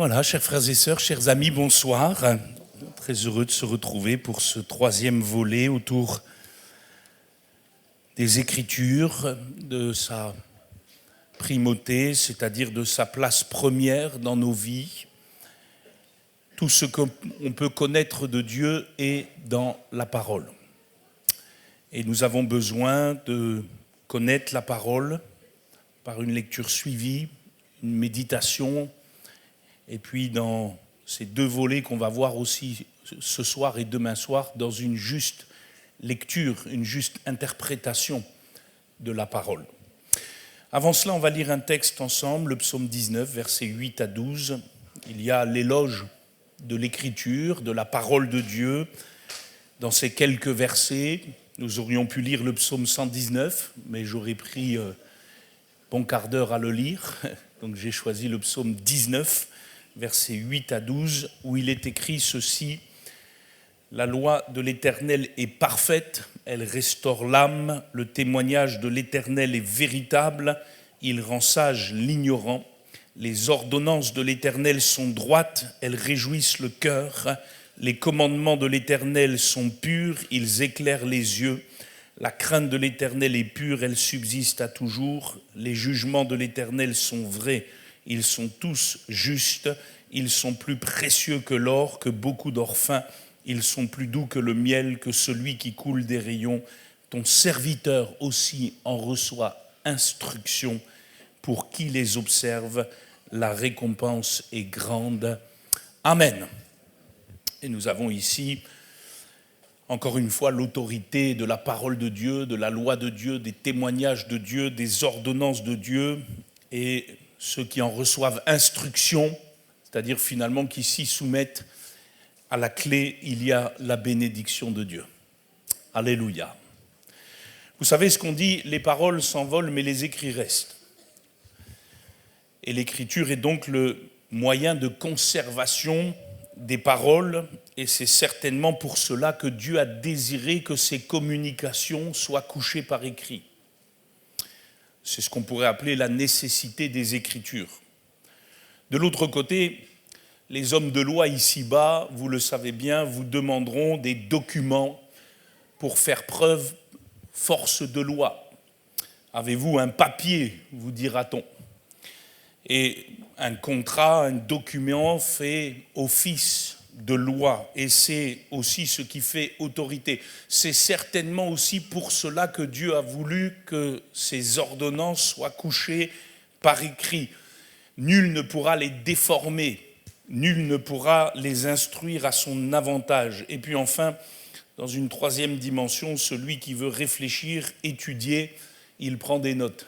Voilà, chers frères et sœurs, chers amis, bonsoir. Très heureux de se retrouver pour ce troisième volet autour des Écritures, de sa primauté, c'est-à-dire de sa place première dans nos vies. Tout ce qu'on peut connaître de Dieu est dans la parole. Et nous avons besoin de connaître la parole par une lecture suivie, une méditation. Et puis dans ces deux volets qu'on va voir aussi ce soir et demain soir, dans une juste lecture, une juste interprétation de la parole. Avant cela, on va lire un texte ensemble, le psaume 19, versets 8 à 12. Il y a l'éloge de l'écriture, de la parole de Dieu. Dans ces quelques versets, nous aurions pu lire le psaume 119, mais j'aurais pris bon quart d'heure à le lire. Donc j'ai choisi le psaume 19, versets 8 à 12, où il est écrit ceci: « La loi de l'Éternel est parfaite, elle restaure l'âme, le témoignage de l'Éternel est véritable, il rend sage l'ignorant. Les ordonnances de l'Éternel sont droites, elles réjouissent le cœur. Les commandements de l'Éternel sont purs, ils éclairent les yeux. La crainte de l'Éternel est pure, elle subsiste à toujours. Les jugements de l'Éternel sont vrais, ils sont tous justes. Ils sont plus précieux que l'or, que beaucoup d'or fin. Ils sont plus doux que le miel, que celui qui coule des rayons. Ton serviteur aussi en reçoit instruction. Pour qui les observe, la récompense est grande. Amen. » Et nous avons ici, encore une fois, l'autorité de la parole de Dieu, de la loi de Dieu, des témoignages de Dieu, des ordonnances de Dieu, et ceux qui en reçoivent instruction, c'est-à-dire finalement qui s'y soumettent. À la clé, il y a la bénédiction de Dieu. Alléluia. Vous savez ce qu'on dit, les paroles s'envolent, mais les écrits restent. Et l'écriture est donc le moyen de conservation des paroles, et c'est certainement pour cela que Dieu a désiré que ces communications soient couchées par écrit. C'est ce qu'on pourrait appeler la nécessité des Écritures. De l'autre côté, les hommes de loi ici-bas, vous le savez bien, vous demanderont des documents pour faire preuve force de loi. Avez-vous un papier, vous dira-t-on. Et un contrat, un document fait office de loi, et c'est aussi ce qui fait autorité. C'est certainement aussi pour cela que Dieu a voulu que ces ordonnances soient couchées par écrit. Nul ne pourra les déformer, nul ne pourra les instruire à son avantage. Et puis enfin, dans une troisième dimension, celui qui veut réfléchir, étudier, il prend des notes.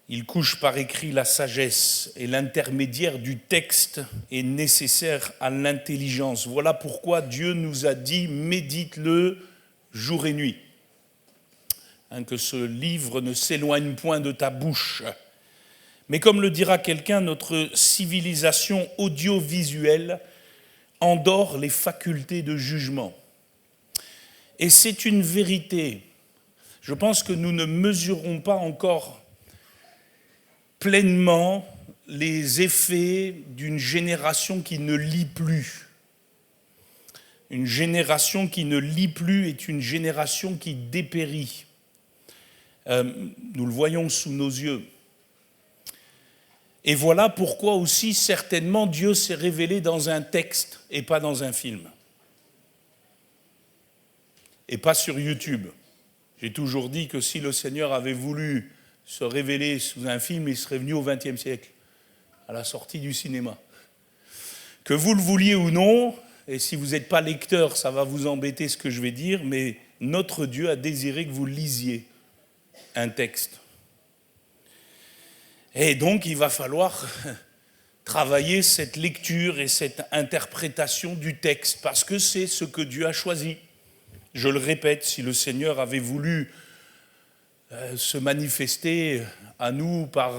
Il couche par écrit la sagesse, et l'intermédiaire du texte est nécessaire à l'intelligence. Voilà pourquoi Dieu nous a dit « médite-le jour et nuit ». Que ce livre ne s'éloigne point de ta bouche. Mais comme le dira quelqu'un, notre civilisation audiovisuelle endort les facultés de jugement. Et c'est une vérité. Je pense que nous ne mesurons pas encore pleinement les effets d'une génération qui ne lit plus. Une génération qui ne lit plus est une génération qui dépérit. Nous le voyons sous nos yeux. Et voilà pourquoi aussi certainement Dieu s'est révélé dans un texte et pas dans un film. Et pas sur YouTube. J'ai toujours dit que si le Seigneur avait voulu se révéler sous un film, il serait venu au XXe siècle, à la sortie du cinéma. Que vous le vouliez ou non, et si vous n'êtes pas lecteur, ça va vous embêter ce que je vais dire, mais notre Dieu a désiré que vous lisiez un texte. Et donc, il va falloir travailler cette lecture et cette interprétation du texte, parce que c'est ce que Dieu a choisi. Je le répète, si le Seigneur avait voulu se manifester à nous par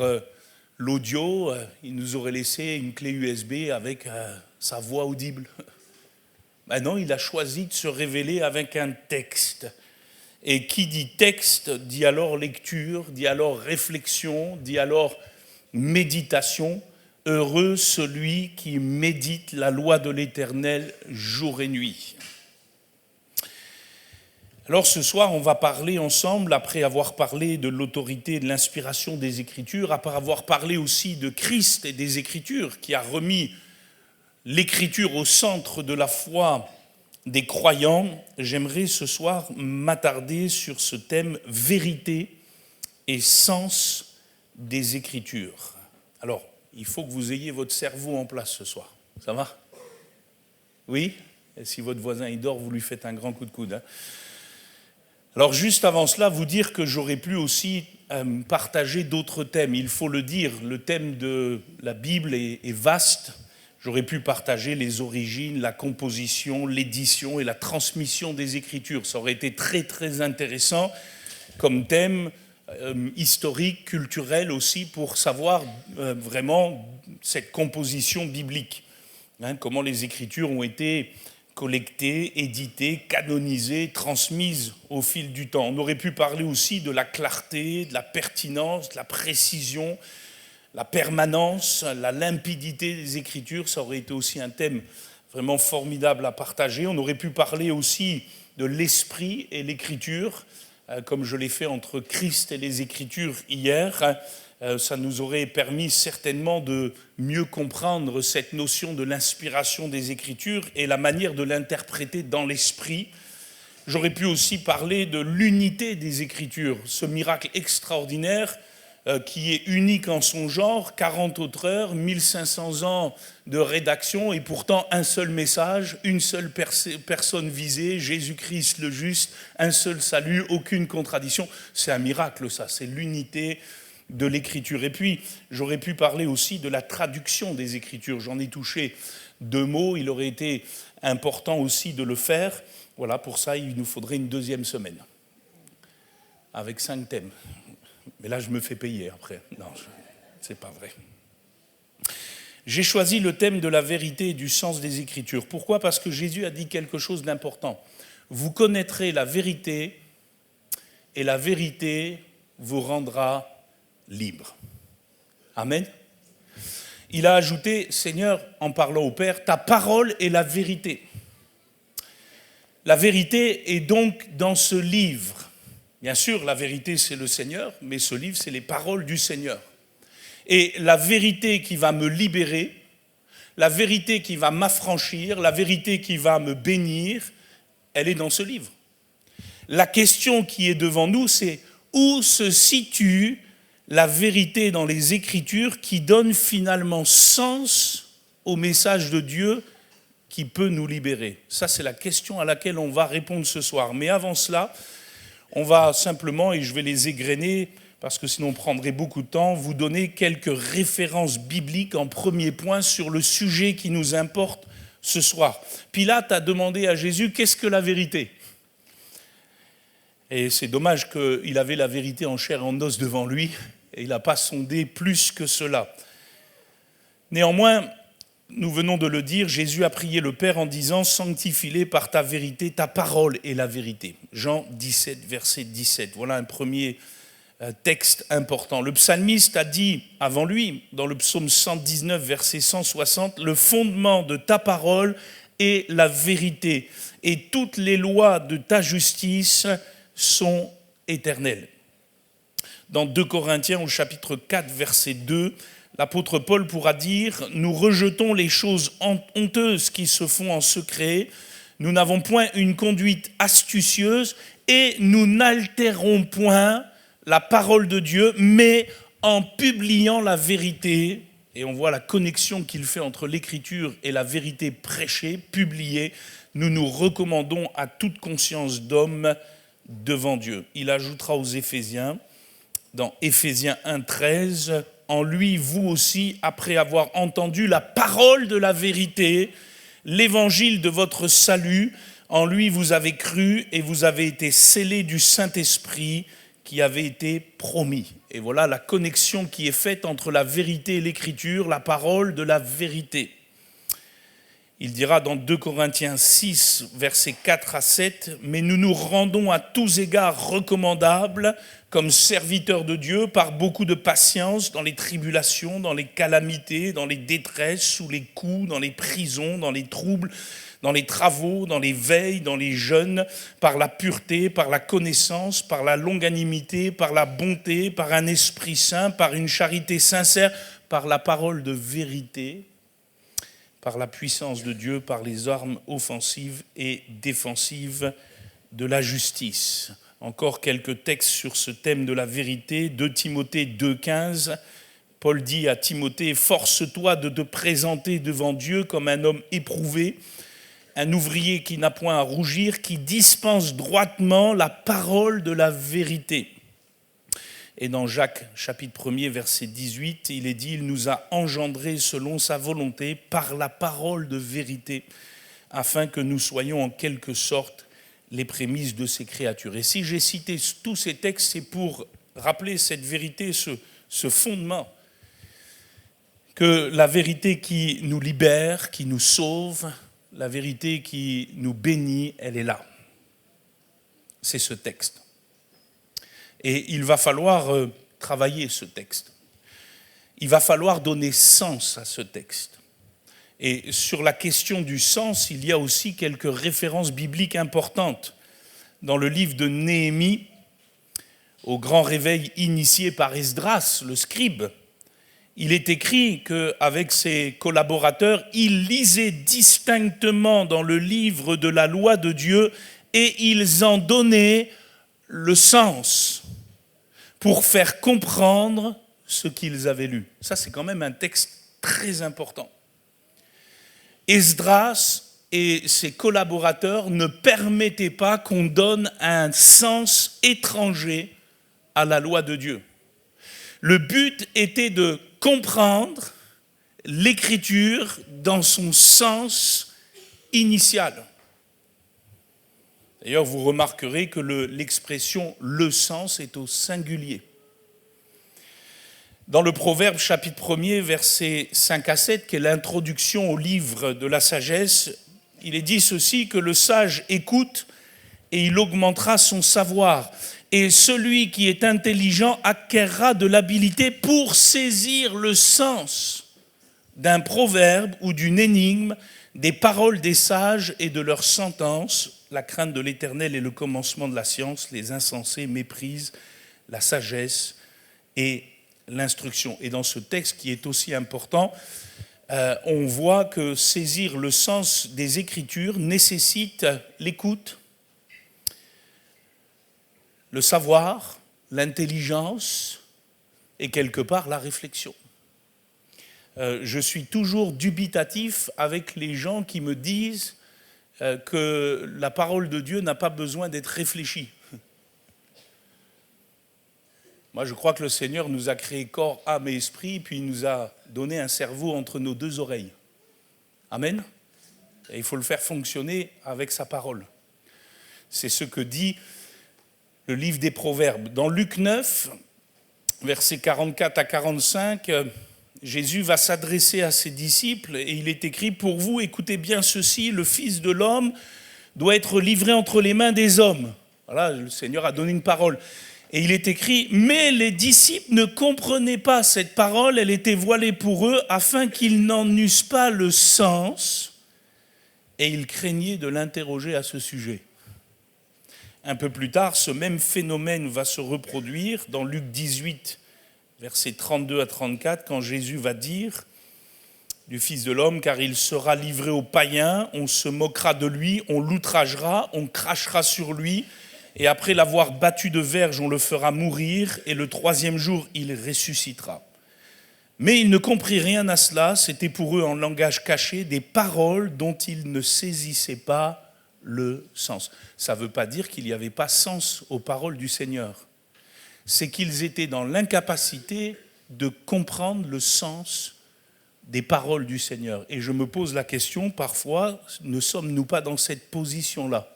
l'audio, il nous aurait laissé une clé USB avec sa voix audible. Maintenant, il a choisi de se révéler avec un texte. Et qui dit texte, dit alors lecture, dit alors réflexion, dit alors méditation. Heureux celui qui médite la loi de l'Éternel jour et nuit. Alors ce soir, on va parler ensemble, après avoir parlé de l'autorité et de l'inspiration des Écritures, après avoir parlé aussi de Christ et des Écritures, qui a remis l'Écriture au centre de la foi des croyants, j'aimerais ce soir m'attarder sur ce thème vérité et sens des Écritures. Alors, il faut que vous ayez votre cerveau en place ce soir. Ça va ? Oui ? Et si votre voisin il dort, vous lui faites un grand coup de coude. Hein ? Alors juste avant cela, vous dire que j'aurais pu aussi partager d'autres thèmes. Il faut le dire, le thème de la Bible est vaste. J'aurais pu partager les origines, la composition, l'édition et la transmission des Écritures. Ça aurait été très très intéressant comme thème historique, culturel aussi, pour savoir vraiment cette composition biblique. Hein, comment les Écritures ont été collectées, éditées, canonisées, transmises au fil du temps. On aurait pu parler aussi de la clarté, de la pertinence, de la précision, la permanence, la limpidité des Écritures. Ça aurait été aussi un thème vraiment formidable à partager. On aurait pu parler aussi de l'esprit et l'Écriture, comme je l'ai fait entre Christ et les Écritures hier. Ça nous aurait permis certainement de mieux comprendre cette notion de l'inspiration des Écritures et la manière de l'interpréter dans l'esprit. J'aurais pu aussi parler de l'unité des Écritures, ce miracle extraordinaire qui est unique en son genre, 40 auteurs, 1500 ans de rédaction et pourtant un seul message, une seule personne visée, Jésus-Christ le juste, un seul salut, aucune contradiction. C'est un miracle ça, c'est l'unité de l'Écriture. Et puis, j'aurais pu parler aussi de la traduction des Écritures. J'en ai touché 2 mots, il aurait été important aussi de le faire. Voilà, pour ça, il nous faudrait une 2e semaine, avec 5 thèmes. Mais là, je me fais payer après. Non, c'est pas vrai. J'ai choisi le thème de la vérité et du sens des Écritures. Pourquoi ? Parce que Jésus a dit quelque chose d'important. Vous connaîtrez la vérité et la vérité vous rendra libre. Amen. Il a ajouté, Seigneur, en parlant au Père, ta parole est la vérité. La vérité est donc dans ce livre. Bien sûr, la vérité, c'est le Seigneur, mais ce livre, c'est les paroles du Seigneur. Et la vérité qui va me libérer, la vérité qui va m'affranchir, la vérité qui va me bénir, elle est dans ce livre. La question qui est devant nous, c'est où se situe la vérité dans les Écritures qui donne finalement sens au message de Dieu qui peut nous libérer. Ça, c'est la question à laquelle on va répondre ce soir. Mais avant cela, on va simplement, et je vais les égrener, parce que sinon on prendrait beaucoup de temps, vous donner quelques références bibliques en premier point sur le sujet qui nous importe ce soir. Pilate a demandé à Jésus, qu'est-ce que la vérité ? Et c'est dommage qu'il avait la vérité en chair et en os devant lui, et il n'a pas sondé plus que cela. Néanmoins, nous venons de le dire, Jésus a prié le Père en disant « Sanctifie-les par ta vérité, ta parole est la vérité ». Jean 17, verset 17. Voilà un premier texte important. Le psalmiste a dit avant lui, dans le psaume 119, verset 160, « Le fondement de ta parole est la vérité, et toutes les lois de ta justice sont éternelles. » Dans 2 Corinthiens au chapitre 4, verset 2, l'apôtre Paul pourra dire « Nous rejetons les choses honteuses qui se font en secret, nous n'avons point une conduite astucieuse et nous n'altérons point la parole de Dieu, mais en publiant la vérité. » Et on voit la connexion qu'il fait entre l'Écriture et la vérité prêchée, publiée. Nous nous recommandons à toute conscience d'homme devant Dieu. Il ajoutera aux Éphésiens, dans Éphésiens 1, 13, « En lui, vous aussi, après avoir entendu la parole de la vérité, l'évangile de votre salut, en lui vous avez cru et vous avez été scellés du Saint-Esprit qui avait été promis. » Et voilà la connexion qui est faite entre la vérité et l'Écriture, la parole de la vérité. Il dira dans 2 Corinthiens 6, versets 4 à 7, « Mais nous nous rendons à tous égards recommandables comme serviteurs de Dieu par beaucoup de patience dans les tribulations, dans les calamités, dans les détresses, sous les coups, dans les prisons, dans les troubles, dans les travaux, dans les veilles, dans les jeûnes, par la pureté, par la connaissance, par la longanimité, par la bonté, par un esprit saint, par une charité sincère, par la parole de vérité, par la puissance de Dieu, par les armes offensives et défensives de la justice. » Encore quelques textes sur ce thème de la vérité. 2 Timothée 2,15, Paul dit à Timothée « Force-toi de te présenter devant Dieu comme un homme éprouvé, un ouvrier qui n'a point à rougir, qui dispense droitement la parole de la vérité. » Et dans Jacques, chapitre 1er, verset 18, il est dit « Il nous a engendrés selon sa volonté par la parole de vérité, afin que nous soyons en quelque sorte les prémices de ses créatures. » Et si j'ai cité tous ces textes, c'est pour rappeler cette vérité, ce fondement, que la vérité qui nous libère, qui nous sauve, la vérité qui nous bénit, elle est là. C'est ce texte. Et il va falloir travailler ce texte. Il va falloir donner sens à ce texte. Et sur la question du sens, il y a aussi quelques références bibliques importantes. Dans le livre de Néhémie, au grand réveil initié par Esdras, le scribe, il est écrit qu'avec ses collaborateurs, ils lisaient distinctement dans le livre de la loi de Dieu et ils en donnaient le sens pour faire comprendre ce qu'ils avaient lu. Ça, c'est quand même un texte très important. Esdras et ses collaborateurs ne permettaient pas qu'on donne un sens étranger à la loi de Dieu. Le but était de comprendre l'écriture dans son sens initial. D'ailleurs, vous remarquerez que l'expression « le sens » est au singulier. Dans le Proverbe, chapitre 1er, versets 5 à 7, qui est l'introduction au livre de la sagesse, il est dit ceci, que le sage écoute et il augmentera son savoir. Et celui qui est intelligent acquerra de l'habileté pour saisir le sens d'un proverbe ou d'une énigme, des paroles des sages et de leurs sentences. La crainte de l'Éternel est le commencement de la science, les insensés méprisent la sagesse et l'instruction. Et dans ce texte qui est aussi important, on voit que saisir le sens des Écritures nécessite l'écoute, le savoir, l'intelligence et quelque part la réflexion. Je suis toujours dubitatif avec les gens qui me disent que la parole de Dieu n'a pas besoin d'être réfléchie. Moi, je crois que le Seigneur nous a créé corps, âme et esprit, puis il nous a donné un cerveau entre nos deux oreilles. Amen. Et il faut le faire fonctionner avec sa parole. C'est ce que dit le livre des Proverbes. Dans Luc 9, versets 44 à 45, Jésus va s'adresser à ses disciples et il est écrit « Pour vous, écoutez bien ceci, le Fils de l'homme doit être livré entre les mains des hommes. » Voilà, le Seigneur a donné une parole. Et il est écrit « Mais les disciples ne comprenaient pas cette parole, elle était voilée pour eux, afin qu'ils n'en eussent pas le sens, et ils craignaient de l'interroger à ce sujet. » Un peu plus tard, ce même phénomène va se reproduire dans Luc 18, versets 32 à 34, quand Jésus va dire du Fils de l'homme, car il sera livré aux païens, on se moquera de lui, on l'outragera, on crachera sur lui, et après l'avoir battu de verge, on le fera mourir, et le troisième jour, il ressuscitera. Mais ils ne comprirent rien à cela, c'était pour eux en langage caché des paroles dont ils ne saisissaient pas le sens. Ça ne veut pas dire qu'il n'y avait pas sens aux paroles du Seigneur. C'est qu'ils étaient dans l'incapacité de comprendre le sens des paroles du Seigneur. Et je me pose la question, parfois, ne sommes-nous pas dans cette position-là ?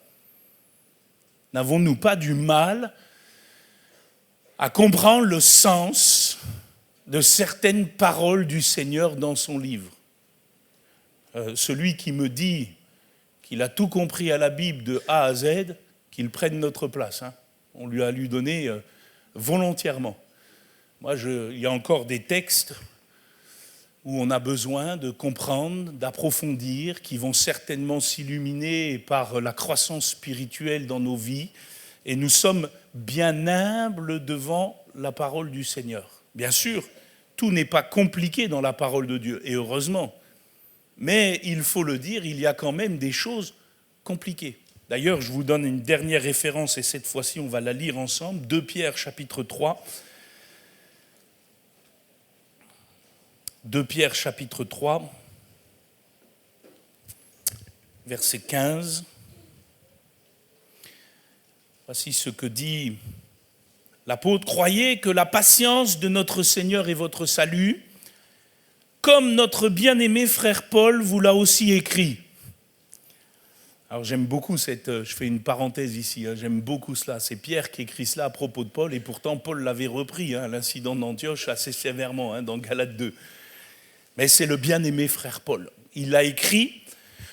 N'avons-nous pas du mal à comprendre le sens de certaines paroles du Seigneur dans son livre ? celui qui me dit qu'il a tout compris à la Bible de A à Z, qu'il prenne notre place. Hein. On lui a donné volontairement. Moi, il y a encore des textes où on a besoin de comprendre, d'approfondir, qui vont certainement s'illuminer par la croissance spirituelle dans nos vies. Et nous sommes bien humbles devant la parole du Seigneur. Bien sûr, tout n'est pas compliqué dans la parole de Dieu, et heureusement. Mais il faut le dire, il y a quand même des choses compliquées. D'ailleurs, je vous donne une dernière référence, et cette fois-ci, on va la lire ensemble. 2 Pierre, chapitre 3. 2 Pierre, chapitre 3, verset 15. Voici ce que dit l'apôtre. « Croyez que la patience de notre Seigneur est votre salut, comme notre bien-aimé frère Paul vous l'a aussi écrit. » Alors j'aime beaucoup je fais une parenthèse ici, hein, j'aime beaucoup cela. C'est Pierre qui écrit cela à propos de Paul, et pourtant Paul l'avait repris, hein, l'incident d'Antioche, assez sévèrement, hein, dans Galates 2. Mais c'est le bien-aimé frère Paul. Il a écrit,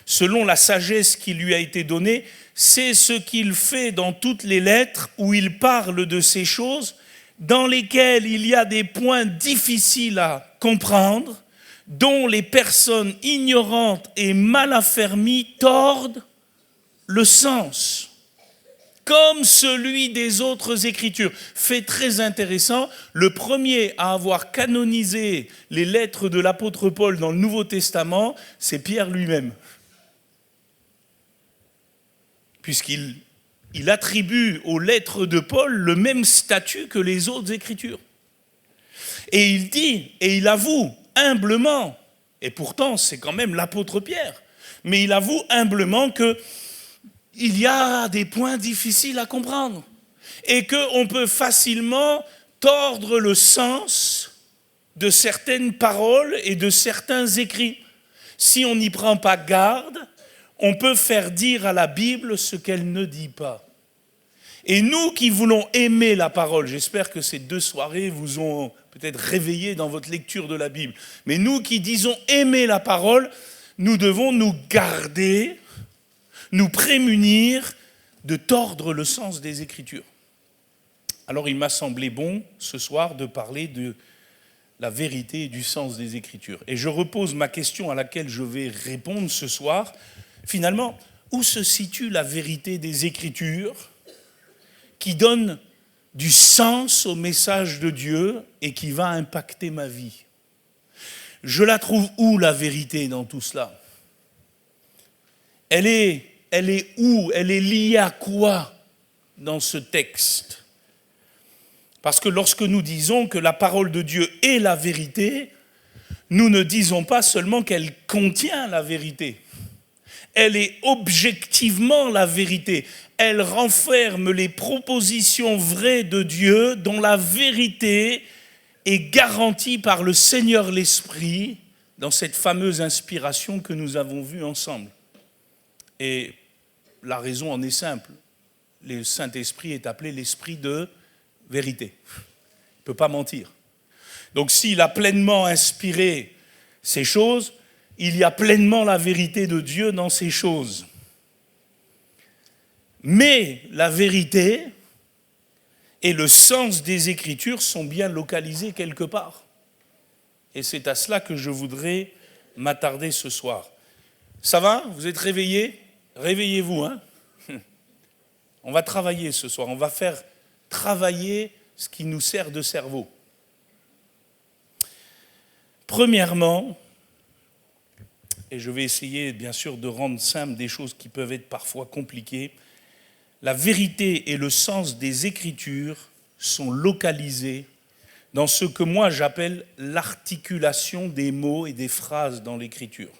selon la sagesse qui lui a été donnée, c'est ce qu'il fait dans toutes les lettres où il parle de ces choses dans lesquelles il y a des points difficiles à comprendre, dont les personnes ignorantes et mal affermies tordent le sens, comme celui des autres Écritures. Fait très intéressant, le premier à avoir canonisé les lettres de l'apôtre Paul dans le Nouveau Testament, c'est Pierre lui-même. Puisqu'il attribue aux lettres de Paul le même statut que les autres Écritures. Et il dit, et il avoue humblement, et pourtant c'est quand même l'apôtre Pierre, mais il avoue humblement qu'il y a des points difficiles à comprendre et qu'on peut facilement tordre le sens de certaines paroles et de certains écrits. Si on n'y prend pas garde, on peut faire dire à la Bible ce qu'elle ne dit pas. Et nous qui voulons aimer la parole, j'espère que ces 2 soirées vous ont peut-être réveillé dans votre lecture de la Bible, mais nous qui disons aimer la parole, nous devons nous garder, nous prémunir de tordre le sens des Écritures. Alors il m'a semblé bon ce soir de parler de la vérité et du sens des Écritures. Et je repose ma question à laquelle je vais répondre ce soir. Finalement, où se situe la vérité des Écritures qui donne du sens au message de Dieu et qui va impacter ma vie? Je la trouve où, la vérité, dans tout cela? Elle est où? Elle est liée à quoi dans ce texte? Parce que lorsque nous disons que la parole de Dieu est la vérité, nous ne disons pas seulement qu'elle contient la vérité. Elle est objectivement la vérité. Elle renferme les propositions vraies de Dieu dont la vérité est garantie par le Seigneur l'Esprit dans cette fameuse inspiration que nous avons vue ensemble. Et la raison en est simple. Le Saint-Esprit est appelé l'Esprit de vérité. Il ne peut pas mentir. Donc s'il a pleinement inspiré ces choses, il y a pleinement la vérité de Dieu dans ces choses. Mais la vérité et le sens des Écritures sont bien localisés quelque part. Et c'est à cela que je voudrais m'attarder ce soir. Ça va? Vous êtes réveillés? Réveillez-vous, hein? On va travailler ce soir. On va faire travailler ce qui nous sert de cerveau. Premièrement, et je vais essayer bien sûr de rendre simple des choses qui peuvent être parfois compliquées, la vérité et le sens des Écritures sont localisés dans ce que moi j'appelle l'articulation des mots et des phrases dans l'Écriture.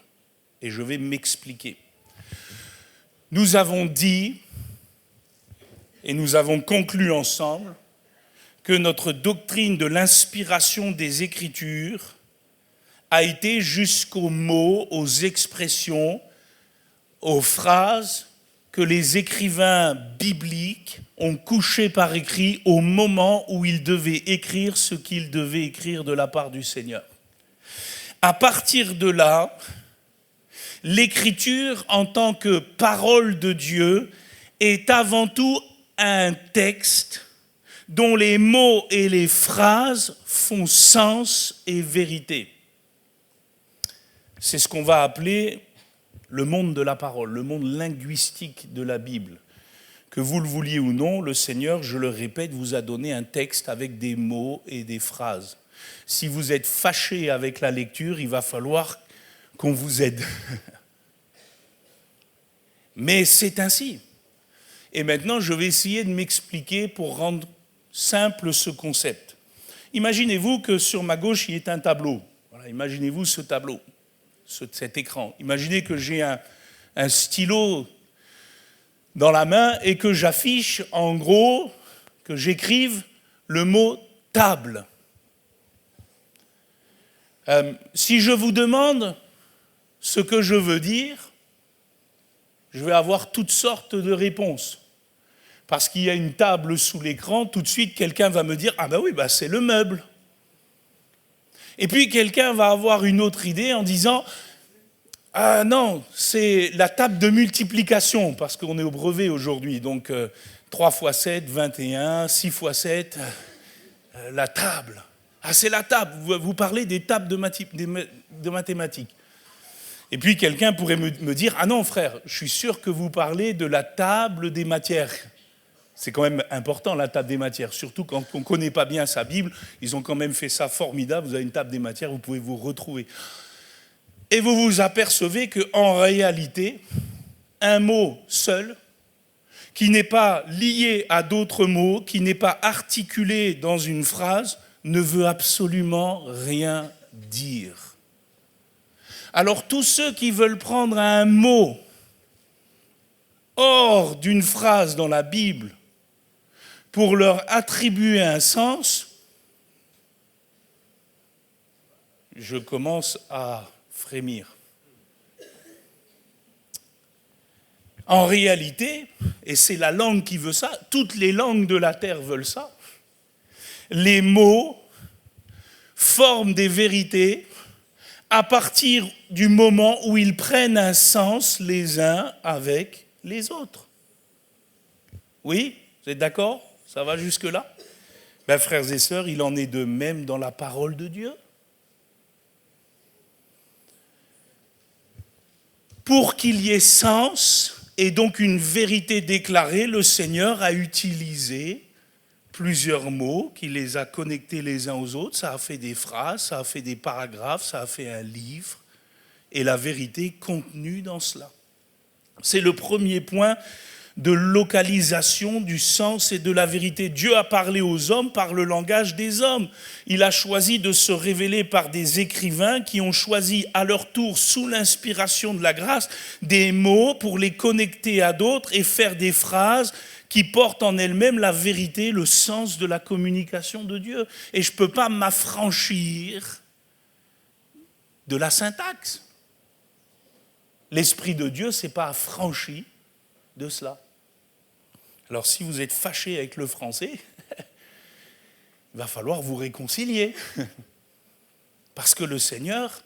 Et je vais m'expliquer. Nous avons dit, et nous avons conclu ensemble, que notre doctrine de l'inspiration des Écritures a été jusqu'aux mots, aux expressions, aux phrases que les écrivains bibliques ont couchées par écrit au moment où ils devaient écrire ce qu'ils devaient écrire de la part du Seigneur. À partir de là, L'Écriture, en tant que parole de Dieu, est avant tout un texte dont les mots et les phrases font sens et vérité. C'est ce qu'on va appeler le monde de la parole, le monde linguistique de la Bible. Que vous le vouliez ou non, le Seigneur, je le répète, vous a donné un texte avec des mots et des phrases. Si vous êtes fâché avec la lecture, il va falloir qu'on vous aide. Mais c'est ainsi. Et maintenant, je vais essayer de m'expliquer pour rendre simple ce concept. Imaginez-vous que sur ma gauche, il y ait un tableau. Voilà, imaginez-vous ce tableau, cet écran. Imaginez que j'ai un stylo dans la main et que j'affiche, en gros, que j'écrive le mot « table ». Si je vous demande ce que je veux dire, je vais avoir toutes sortes de réponses. Parce qu'il y a une table sous l'écran, tout de suite, quelqu'un va me dire « Ah ben oui, ben c'est le meuble ». Et puis quelqu'un va avoir une autre idée en disant « Ah non, c'est la table de multiplication », parce qu'on est au brevet aujourd'hui, donc 3 x 7, 21, 6 x 7, la table. Ah, c'est la table, vous parlez des tables de mathématiques. Et puis quelqu'un pourrait me dire « Ah non frère, je suis sûr que vous parlez de la table des matières ». C'est quand même important, la table des matières, surtout quand on ne connaît pas bien sa Bible. Ils ont quand même fait ça formidable, vous avez une table des matières, vous pouvez vous retrouver. Et vous vous apercevez qu'en réalité, un mot seul, qui n'est pas lié à d'autres mots, qui n'est pas articulé dans une phrase, ne veut absolument rien dire. Alors tous ceux qui veulent prendre un mot hors d'une phrase dans la Bible pour leur attribuer un sens, je commence à frémir. En réalité, et c'est la langue qui veut ça, toutes les langues de la terre veulent ça, les mots forment des vérités à partir du moment où ils prennent un sens les uns avec les autres. Oui, vous êtes d'accord ? Ça va jusque-là ? Ben, frères et sœurs, il en est de même dans la parole de Dieu. Pour qu'il y ait sens et donc une vérité déclarée, le Seigneur a utilisé plusieurs mots, qui les a connectés les uns aux autres. Ça a fait des phrases, ça a fait des paragraphes, ça a fait un livre. Et la vérité contenue dans cela. C'est le premier point de localisation du sens et de la vérité. Dieu a parlé aux hommes par le langage des hommes. Il a choisi de se révéler par des écrivains qui ont choisi à leur tour, sous l'inspiration de la grâce, des mots pour les connecter à d'autres et faire des phrases qui portent en elles-mêmes la vérité, le sens de la communication de Dieu. Et je ne peux pas m'affranchir de la syntaxe. L'Esprit de Dieu ne s'est pas affranchi de cela. Alors si vous êtes fâché avec le français, il va falloir vous réconcilier. Parce que le Seigneur,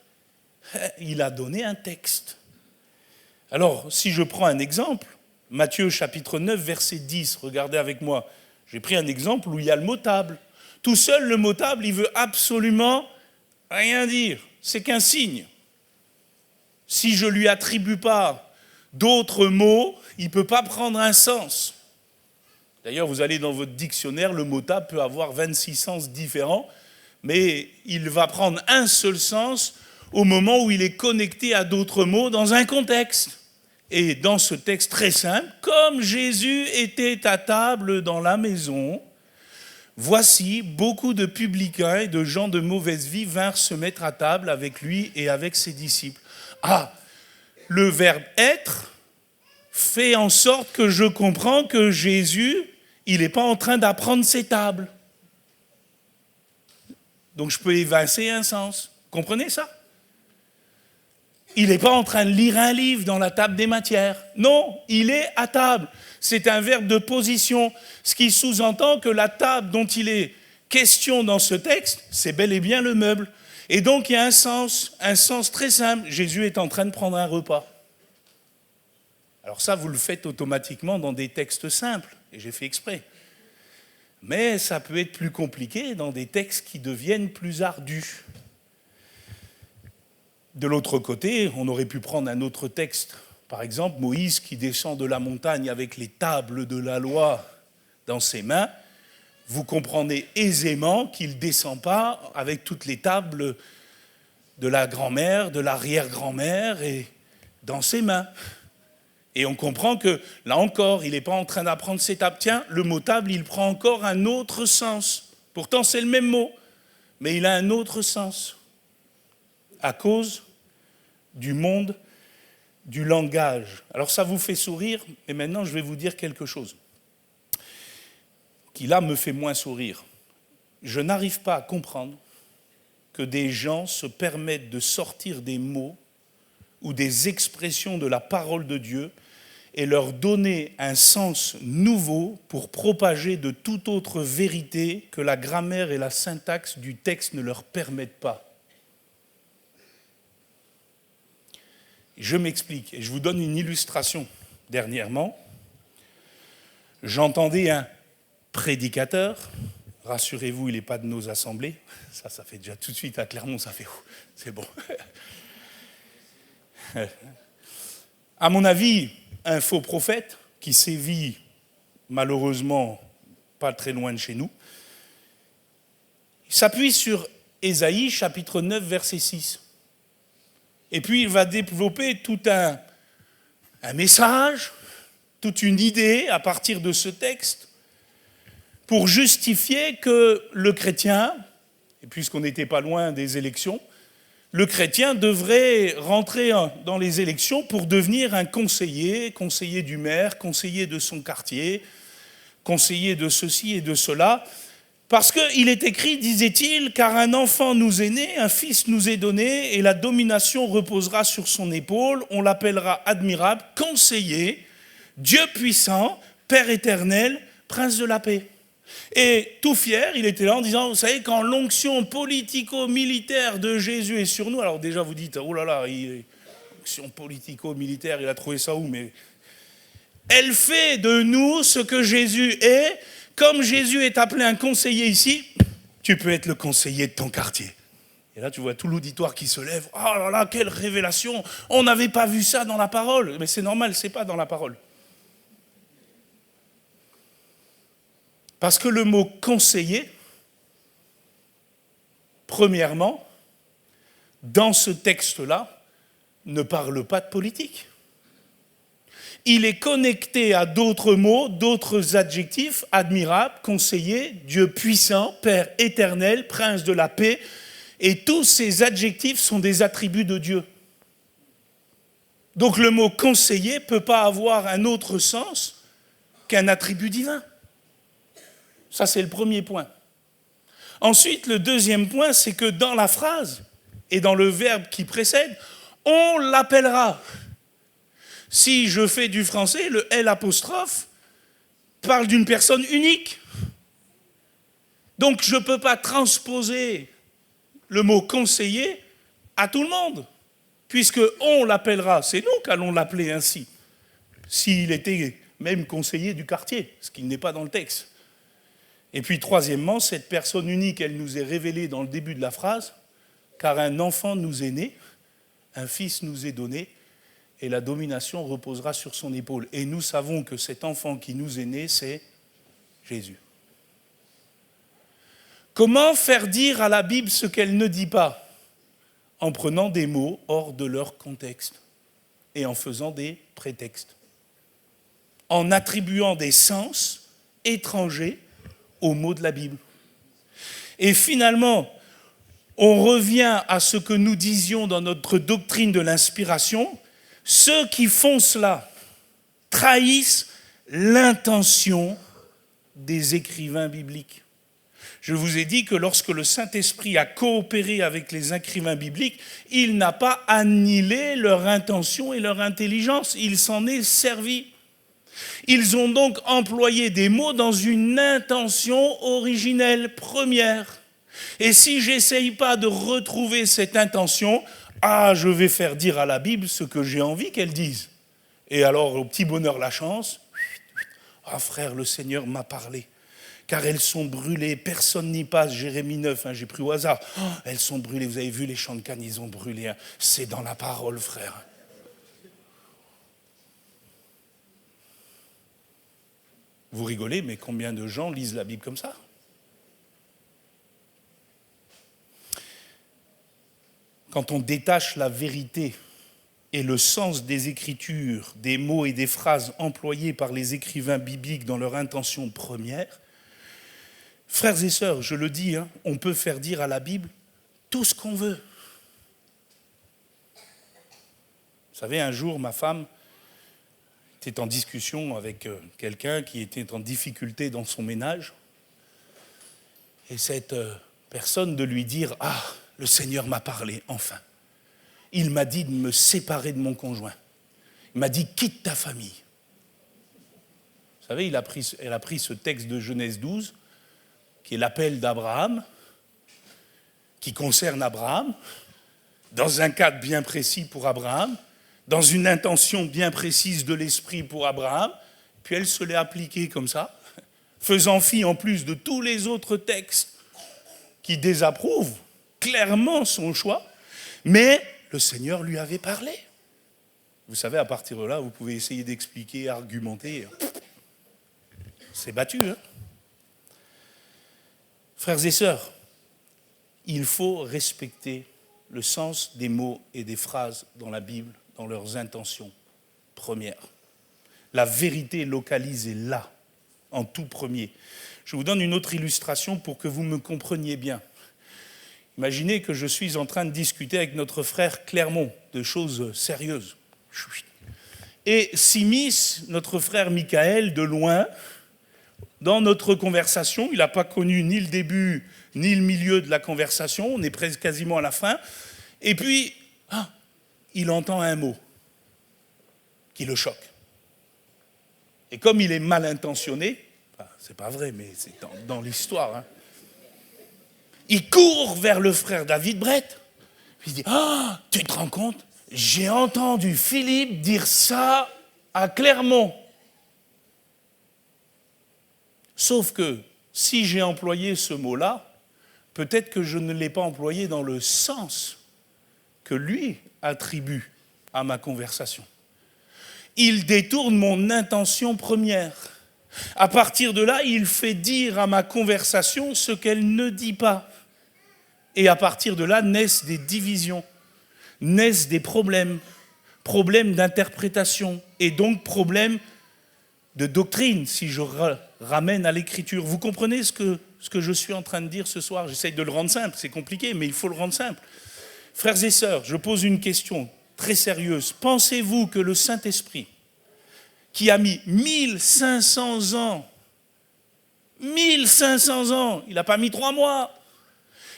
il a donné un texte. Alors, si je prends un exemple, Matthieu chapitre 9, verset 10, regardez avec moi. J'ai pris un exemple où il y a le mot table. Tout seul, le mot table, il veut absolument rien dire. C'est qu'un signe. Si je ne lui attribue pas d'autres mots, il ne peut pas prendre un sens. D'ailleurs, vous allez dans votre dictionnaire, le mot table peut avoir 26 sens différents, mais il va prendre un seul sens au moment où il est connecté à d'autres mots dans un contexte. Et dans ce texte très simple, comme Jésus était à table dans la maison, voici beaucoup de publicains et de gens de mauvaise vie vinrent se mettre à table avec lui et avec ses disciples. Ah, le verbe être fait en sorte que je comprends que Jésus, il n'est pas en train d'apprendre ses tables. Donc je peux évincer un sens. Comprenez ça ? Il n'est pas en train de lire un livre dans la table des matières. Non, il est à table. C'est un verbe de position, ce qui sous-entend que la table dont il est question dans ce texte, c'est bel et bien le meuble. Et donc il y a un sens très simple. Jésus est en train de prendre un repas. Alors ça, vous le faites automatiquement dans des textes simples, et j'ai fait exprès. Mais ça peut être plus compliqué dans des textes qui deviennent plus ardus. De l'autre côté, on aurait pu prendre un autre texte. Par exemple, Moïse qui descend de la montagne avec les tables de la loi dans ses mains. Vous comprenez aisément qu'il ne descend pas avec toutes les tables de la grand-mère, de l'arrière-grand-mère et dans ses mains. Et on comprend que, là encore, il n'est pas en train d'apprendre ses tables. Tiens, le mot table, il prend encore un autre sens. Pourtant, c'est le même mot, mais il a un autre sens. À cause du monde, du langage. Alors ça vous fait sourire, et maintenant je vais vous dire quelque chose qui là me fait moins sourire. Je n'arrive pas à comprendre que des gens se permettent de sortir des mots ou des expressions de la parole de Dieu et leur donner un sens nouveau pour propager de toute autre vérité que la grammaire et la syntaxe du texte ne leur permettent pas. Je m'explique, et je vous donne une illustration. Dernièrement, j'entendais un prédicateur, rassurez-vous, il n'est pas de nos assemblées, ça fait déjà tout de suite à Clermont, ça fait c'est bon. À mon avis, un faux prophète qui sévit malheureusement pas très loin de chez nous, il s'appuie sur Ésaïe chapitre 9 verset 6. Et puis il va développer tout un message, toute une idée à partir de ce texte pour justifier que le chrétien, et puisqu'on n'était pas loin des élections, le chrétien devrait rentrer dans les élections pour devenir un conseiller du maire, conseiller de son quartier, conseiller de ceci et de cela. Parce qu'il est écrit, disait-il, car un enfant nous est né, un fils nous est donné, et la domination reposera sur son épaule. On l'appellera admirable, conseiller, Dieu puissant, Père éternel, prince de la paix. Et tout fier, il était là en disant, vous savez, quand l'onction politico-militaire de Jésus est sur nous, alors déjà vous dites, oh là là, l'onction politico-militaire, il a trouvé ça où, mais elle fait de nous ce que Jésus est. Comme Jésus est appelé un conseiller ici, tu peux être le conseiller de ton quartier. Et là, tu vois tout l'auditoire qui se lève. Oh là là, quelle révélation! On n'avait pas vu ça dans la parole. Mais c'est normal, c'est pas dans la parole. Parce que le mot conseiller, premièrement, dans ce texte-là, ne parle pas de politique. Il est connecté à d'autres mots, d'autres adjectifs, admirable, conseiller, Dieu puissant, Père éternel, prince de la paix. Et tous ces adjectifs sont des attributs de Dieu. Donc le mot conseiller ne peut pas avoir un autre sens qu'un attribut divin. Ça, c'est le premier point. Ensuite, le deuxième point, c'est que dans la phrase et dans le verbe qui précède, on l'appellera. Si je fais du français, le L' parle d'une personne unique. Donc je ne peux pas transposer le mot conseiller à tout le monde, puisque on l'appellera, c'est nous qu'allons l'appeler ainsi, s'il était même conseiller du quartier, ce qui n'est pas dans le texte. Et puis troisièmement, cette personne unique, elle nous est révélée dans le début de la phrase, car un enfant nous est né, un fils nous est donné, et la domination reposera sur son épaule. Et nous savons que cet enfant qui nous est né, c'est Jésus. Comment faire dire à la Bible ce qu'elle ne dit pas? En prenant des mots hors de leur contexte et en faisant des prétextes. En attribuant des sens étrangers aux mots de la Bible. Et finalement, on revient à ce que nous disions dans notre doctrine de l'inspiration. Ceux qui font cela trahissent l'intention des écrivains bibliques. Je vous ai dit que lorsque le Saint-Esprit a coopéré avec les écrivains bibliques, il n'a pas annihilé leur intention et leur intelligence, il s'en est servi. Ils ont donc employé des mots dans une intention originelle, première. Et si j'essaye pas de retrouver cette intention, je vais faire dire à la Bible ce que j'ai envie qu'elle dise. Et alors, au petit bonheur la chance, frère, le Seigneur m'a parlé. Car elles sont brûlées, personne n'y passe, Jérémie 9, j'ai pris au hasard. Elles sont brûlées, vous avez vu les champs de canne, ils ont brûlé. C'est dans la parole, frère. Vous rigolez, mais combien de gens lisent la Bible comme ça ? Quand on détache la vérité et le sens des Écritures, des mots et des phrases employés par les écrivains bibliques dans leur intention première, frères et sœurs, je le dis, on peut faire dire à la Bible tout ce qu'on veut. Vous savez, un jour, ma femme était en discussion avec quelqu'un qui était en difficulté dans son ménage. Et cette personne de lui dire « le Seigneur m'a parlé, enfin. Il m'a dit de me séparer de mon conjoint. Il m'a dit « quitte ta famille ». Vous savez, elle a pris ce texte de Genèse 12, qui est l'appel d'Abraham, qui concerne Abraham, dans un cadre bien précis pour Abraham, dans une intention bien précise de l'esprit pour Abraham, puis elle se l'est appliquée comme ça, faisant fi en plus de tous les autres textes qui désapprouvent clairement son choix, mais le Seigneur lui avait parlé. Vous savez, à partir de là, vous pouvez essayer d'expliquer, argumenter. C'est battu, Frères et sœurs, il faut respecter le sens des mots et des phrases dans la Bible, dans leurs intentions premières. La vérité localisée là, en tout premier. Je vous donne une autre illustration pour que vous me compreniez bien. Imaginez que je suis en train de discuter avec notre frère Clermont de choses sérieuses. Et s'immisce notre frère Michael de loin dans notre conversation. Il n'a pas connu ni le début ni le milieu de la conversation. On est presque quasiment à la fin. Et puis, il entend un mot qui le choque. Et comme il est mal intentionné, c'est pas vrai, mais c'est dans l'histoire, il court vers le frère David Brett. Il dit, tu te rends compte ? J'ai entendu Philippe dire ça à Clermont. Sauf que si j'ai employé ce mot-là, peut-être que je ne l'ai pas employé dans le sens que lui attribue à ma conversation. Il détourne mon intention première. À partir de là, il fait dire à ma conversation ce qu'elle ne dit pas. Et à partir de là, naissent des divisions, naissent des problèmes d'interprétation et donc problèmes de doctrine, si je ramène à l'écriture. Vous comprenez ce que je suis en train de dire ce soir ? J'essaye de le rendre simple, c'est compliqué, mais il faut le rendre simple. Frères et sœurs, je pose une question très sérieuse. Pensez-vous que le Saint-Esprit, qui a mis 1500 ans, il n'a pas mis 3 mois,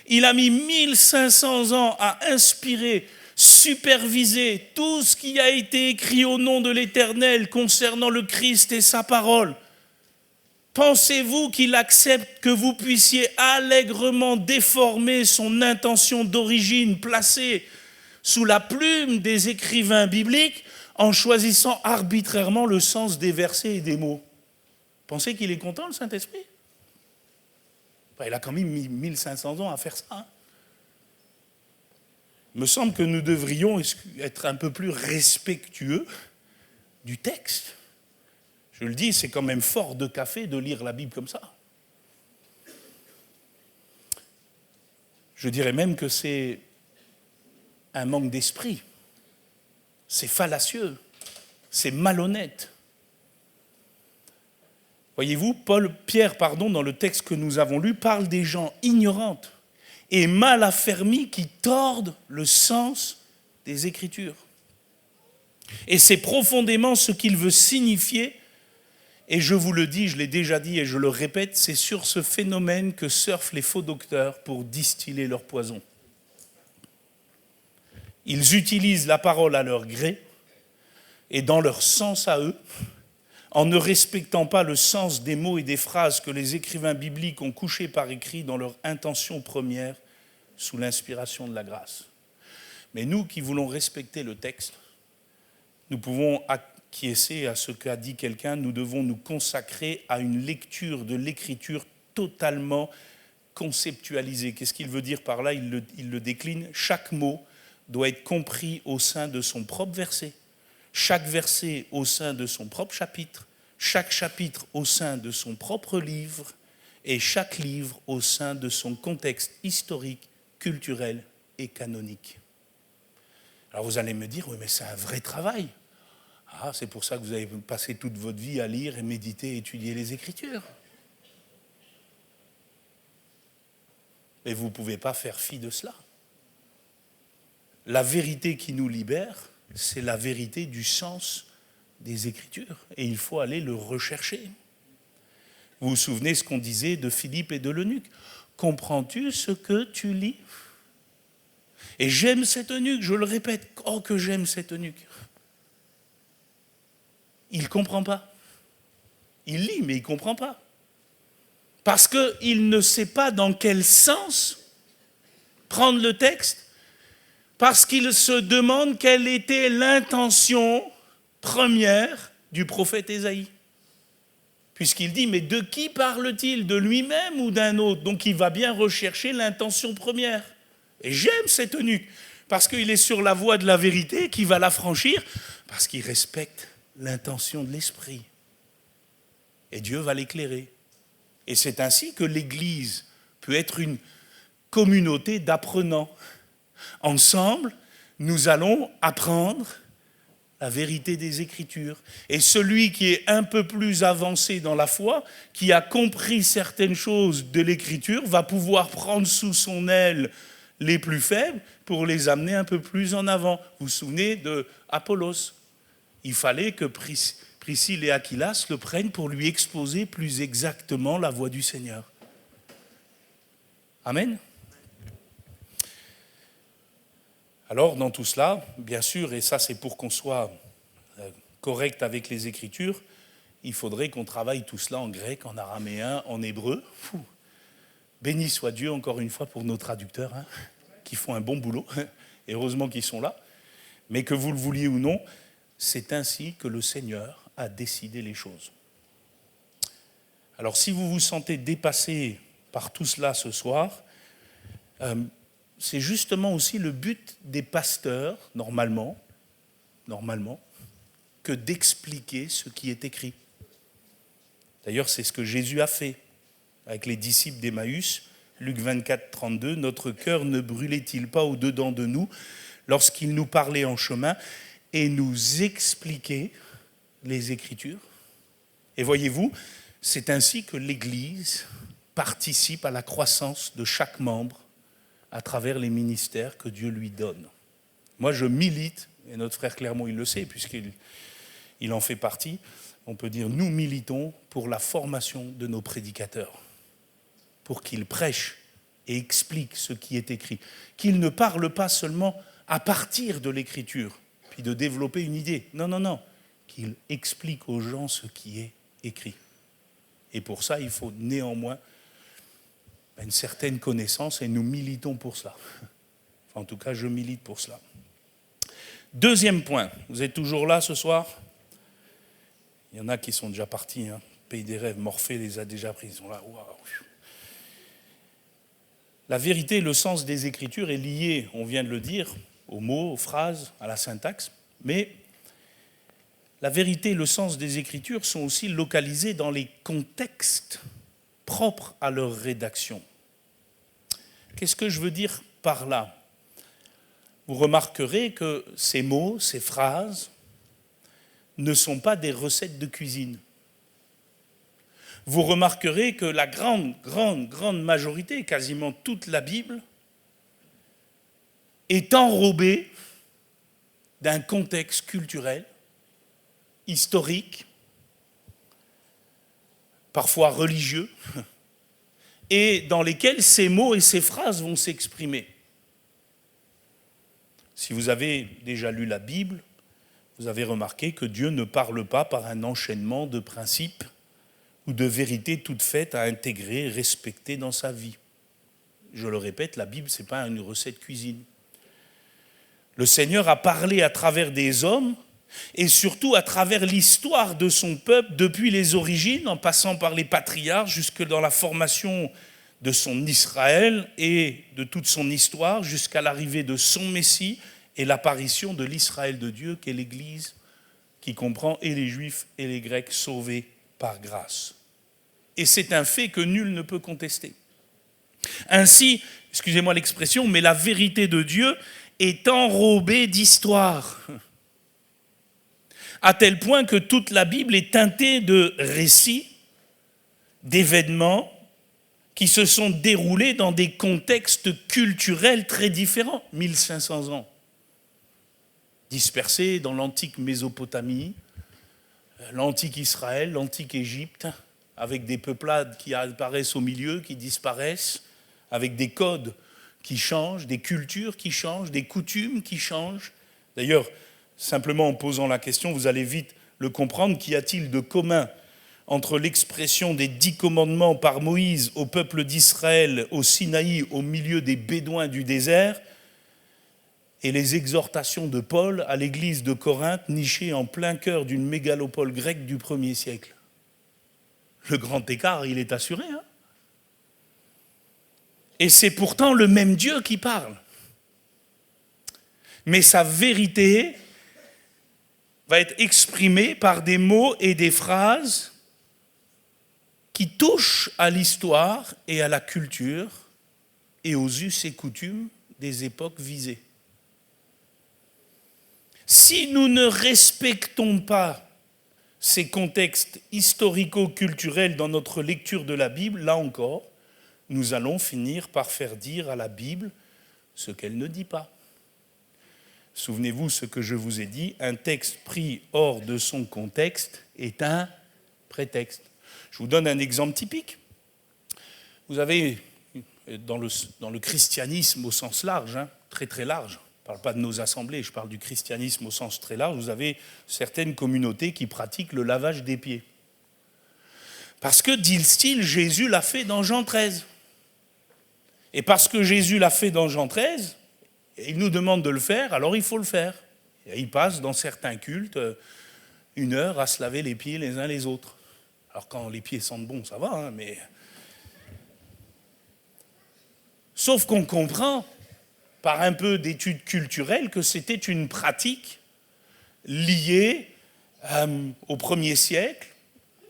il a mis 1500 ans à inspirer, superviser tout ce qui a été écrit au nom de l'Éternel concernant le Christ et sa parole. Pensez-vous qu'il accepte que vous puissiez allègrement déformer son intention d'origine placée sous la plume des écrivains bibliques en choisissant arbitrairement le sens des versets et des mots ? Pensez qu'il est content, le Saint-Esprit ? Il a quand même mis 1500 ans à faire ça. Il me semble que nous devrions être un peu plus respectueux du texte. Je le dis, c'est quand même fort de café de lire la Bible comme ça. Je dirais même que c'est un manque d'esprit. C'est fallacieux. C'est malhonnête. Voyez-vous, Pierre, dans le texte que nous avons lu, parle des gens ignorants et mal affermis qui tordent le sens des Écritures. Et c'est profondément ce qu'il veut signifier. Et je vous le dis, je l'ai déjà dit et je le répète, c'est sur ce phénomène que surfent les faux docteurs pour distiller leur poison. Ils utilisent la parole à leur gré et dans leur sens à eux, en ne respectant pas le sens des mots et des phrases que les écrivains bibliques ont couchés par écrit dans leur intention première, sous l'inspiration de la grâce. Mais nous qui voulons respecter le texte, nous pouvons acquiescer à ce qu'a dit quelqu'un, nous devons nous consacrer à une lecture de l'écriture totalement conceptualisée. Qu'est-ce qu'il veut dire par là ? Il le décline. Chaque mot doit être compris au sein de son propre verset, chaque verset au sein de son propre chapitre, chaque chapitre au sein de son propre livre et chaque livre au sein de son contexte historique, culturel et canonique. Alors vous allez me dire, oui mais c'est un vrai travail. Ah, c'est pour ça que vous avez passé toute votre vie à lire et méditer et étudier les Écritures. Mais vous ne pouvez pas faire fi de cela. La vérité qui nous libère, c'est la vérité du sens des Écritures. Et il faut aller le rechercher. Vous vous souvenez ce qu'on disait de Philippe et de l'eunuque ? Comprends-tu ce que tu lis ? Et j'aime cet eunuque, je le répète, oh que j'aime cet eunuque. Il ne comprend pas. Il lit, mais il ne comprend pas. Parce qu'il ne sait pas dans quel sens prendre le texte, parce qu'il se demande quelle était l'intention première du prophète Ésaïe. Puisqu'il dit, mais de qui parle-t-il ? De lui-même ou d'un autre ? Donc il va bien rechercher l'intention première. Et j'aime cet eunuque, parce qu'il est sur la voie de la vérité, qui va la franchir, parce qu'il respecte l'intention de l'esprit. Et Dieu va l'éclairer. Et c'est ainsi que l'Église peut être une communauté d'apprenants. Ensemble, nous allons apprendre la vérité des Écritures. Et celui qui est un peu plus avancé dans la foi, qui a compris certaines choses de l'Écriture, va pouvoir prendre sous son aile les plus faibles pour les amener un peu plus en avant. Vous vous souvenez de Apollos ? Il fallait que Priscille et Aquilas le prennent pour lui exposer plus exactement la voie du Seigneur. Amen. Alors, dans tout cela, bien sûr, et ça c'est pour qu'on soit correct avec les Écritures, il faudrait qu'on travaille tout cela en grec, en araméen, en hébreu. Béni soit Dieu encore une fois pour nos traducteurs, qui font un bon boulot, et heureusement qu'ils sont là. Mais que vous le vouliez ou non, c'est ainsi que le Seigneur a décidé les choses. Alors si vous vous sentez dépassé par tout cela ce soir, c'est justement aussi le but des pasteurs, normalement, que d'expliquer ce qui est écrit. D'ailleurs, c'est ce que Jésus a fait avec les disciples d'Emmaüs. Luc 24, 32, « Notre cœur ne brûlait-il pas au-dedans de nous lorsqu'il nous parlait en chemin et nous expliquait les Écritures ?» Et voyez-vous, c'est ainsi que l'Église participe à la croissance de chaque membre à travers les ministères que Dieu lui donne. Moi, je milite, et notre frère Clermont, il le sait, puisqu'il en fait partie, on peut dire, nous militons pour la formation de nos prédicateurs, pour qu'ils prêchent et expliquent ce qui est écrit, qu'ils ne parlent pas seulement à partir de l'Écriture, puis de développer une idée. Non, qu'ils expliquent aux gens ce qui est écrit. Et pour ça, il faut néanmoins une certaine connaissance, et nous militons pour cela. Enfin, en tout cas, je milite pour cela. Deuxième point, vous êtes toujours là ce soir ? Il y en a qui sont déjà partis, Pays des rêves, Morphée les a déjà pris, ils sont là. Waouh. La vérité, le sens des Écritures est lié, on vient de le dire, aux mots, aux phrases, à la syntaxe, mais la vérité et le sens des Écritures sont aussi localisés dans les contextes propres à leur rédaction. Qu'est-ce que je veux dire par là ? Vous remarquerez que ces mots, ces phrases, ne sont pas des recettes de cuisine. Vous remarquerez que la grande majorité, quasiment toute la Bible, est enrobée d'un contexte culturel, historique, parfois religieux, et dans lesquels ces mots et ces phrases vont s'exprimer. Si vous avez déjà lu la Bible, vous avez remarqué que Dieu ne parle pas par un enchaînement de principes ou de vérités toutes faites à intégrer, respecter dans sa vie. Je le répète, la Bible, ce n'est pas une recette cuisine. Le Seigneur a parlé à travers des hommes et surtout à travers l'histoire de son peuple depuis les origines, en passant par les patriarches jusque dans la formation de son Israël et de toute son histoire jusqu'à l'arrivée de son Messie et l'apparition de l'Israël de Dieu qu'est l'Église qui comprend et les Juifs et les Grecs sauvés par grâce. Et c'est un fait que nul ne peut contester. Ainsi, excusez-moi l'expression, mais la vérité de Dieu est enrobée d'histoire, à tel point que toute la Bible est teintée de récits, d'événements qui se sont déroulés dans des contextes culturels très différents, 1500 ans, dispersés dans l'antique Mésopotamie, l'antique Israël, l'antique Égypte, avec des peuplades qui apparaissent au milieu, qui disparaissent, avec des codes qui changent, des cultures qui changent, des coutumes qui changent. D'ailleurs, simplement en posant la question, vous allez vite le comprendre, qu'y a-t-il de commun entre l'expression des 10 commandements par Moïse au peuple d'Israël, au Sinaï, au milieu des Bédouins du désert, et les exhortations de Paul à l'église de Corinthe, nichée en plein cœur d'une mégalopole grecque du 1er siècle. Le grand écart, il est assuré. Et c'est pourtant le même Dieu qui parle. Mais sa vérité va être exprimée par des mots et des phrases qui touchent à l'histoire et à la culture et aux us et coutumes des époques visées. Si nous ne respectons pas ces contextes historico-culturels dans notre lecture de la Bible, là encore, nous allons finir par faire dire à la Bible ce qu'elle ne dit pas. Souvenez-vous ce que je vous ai dit, un texte pris hors de son contexte est un prétexte. Je vous donne un exemple typique. Vous avez, dans le christianisme au sens large, très très large, je ne parle pas de nos assemblées, je parle du christianisme au sens très large, vous avez certaines communautés qui pratiquent le lavage des pieds. Parce que, disent-ils, Jésus l'a fait dans Jean 13. Et parce que Jésus l'a fait dans Jean 13, il nous demande de le faire, alors il faut le faire. Et il passe dans certains cultes 1 heure à se laver les pieds les uns les autres. Alors quand les pieds sentent bon, ça va, mais... Sauf qu'on comprend, par un peu d'études culturelles, que c'était une pratique liée au 1er siècle,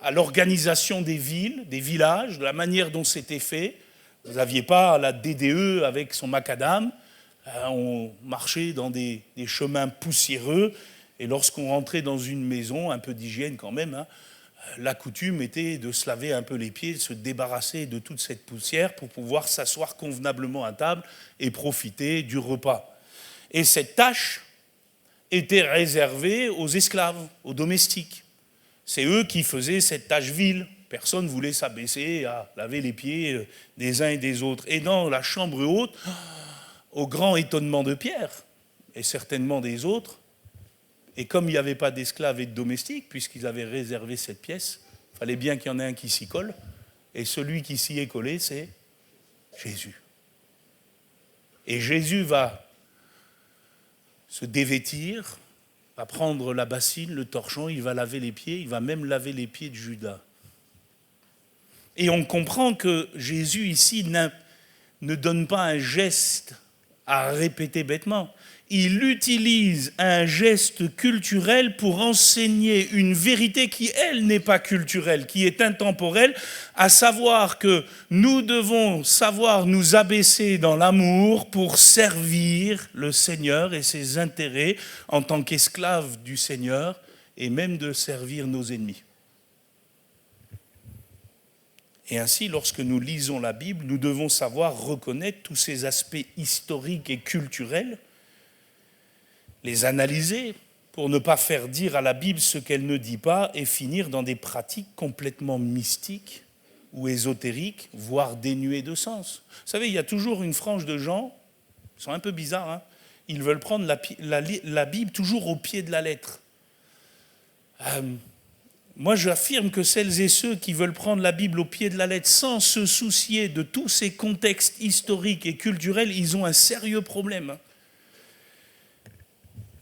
à l'organisation des villes, des villages, de la manière dont c'était fait. Vous n'aviez pas la DDE avec son macadam, on marchait dans des chemins poussiéreux, et lorsqu'on rentrait dans une maison, un peu d'hygiène quand même, la coutume était de se laver un peu les pieds, de se débarrasser de toute cette poussière pour pouvoir s'asseoir convenablement à table et profiter du repas. Et cette tâche était réservée aux esclaves, aux domestiques. C'est eux qui faisaient cette tâche vile. Personne ne voulait s'abaisser à laver les pieds des uns et des autres. Et dans la chambre haute, au grand étonnement de Pierre, et certainement des autres, et comme il n'y avait pas d'esclaves et de domestiques, puisqu'ils avaient réservé cette pièce, il fallait bien qu'il y en ait un qui s'y colle, et celui qui s'y est collé, c'est Jésus. Et Jésus va se dévêtir, va prendre la bassine, le torchon, il va laver les pieds, il va même laver les pieds de Judas. Et on comprend que Jésus ici ne donne pas un geste à répéter bêtement. Il utilise un geste culturel pour enseigner une vérité qui, elle, n'est pas culturelle, qui est intemporelle, à savoir que nous devons savoir nous abaisser dans l'amour pour servir le Seigneur et ses intérêts en tant qu'esclaves du Seigneur et même de servir nos ennemis. Et ainsi, lorsque nous lisons la Bible, nous devons savoir reconnaître tous ces aspects historiques et culturels, les analyser pour ne pas faire dire à la Bible ce qu'elle ne dit pas et finir dans des pratiques complètement mystiques ou ésotériques, voire dénuées de sens. Vous savez, il y a toujours une frange de gens, ils sont un peu bizarres, ils veulent prendre la Bible toujours au pied de la lettre. Moi, j'affirme que celles et ceux qui veulent prendre la Bible au pied de la lettre sans se soucier de tous ces contextes historiques et culturels, ils ont un sérieux problème.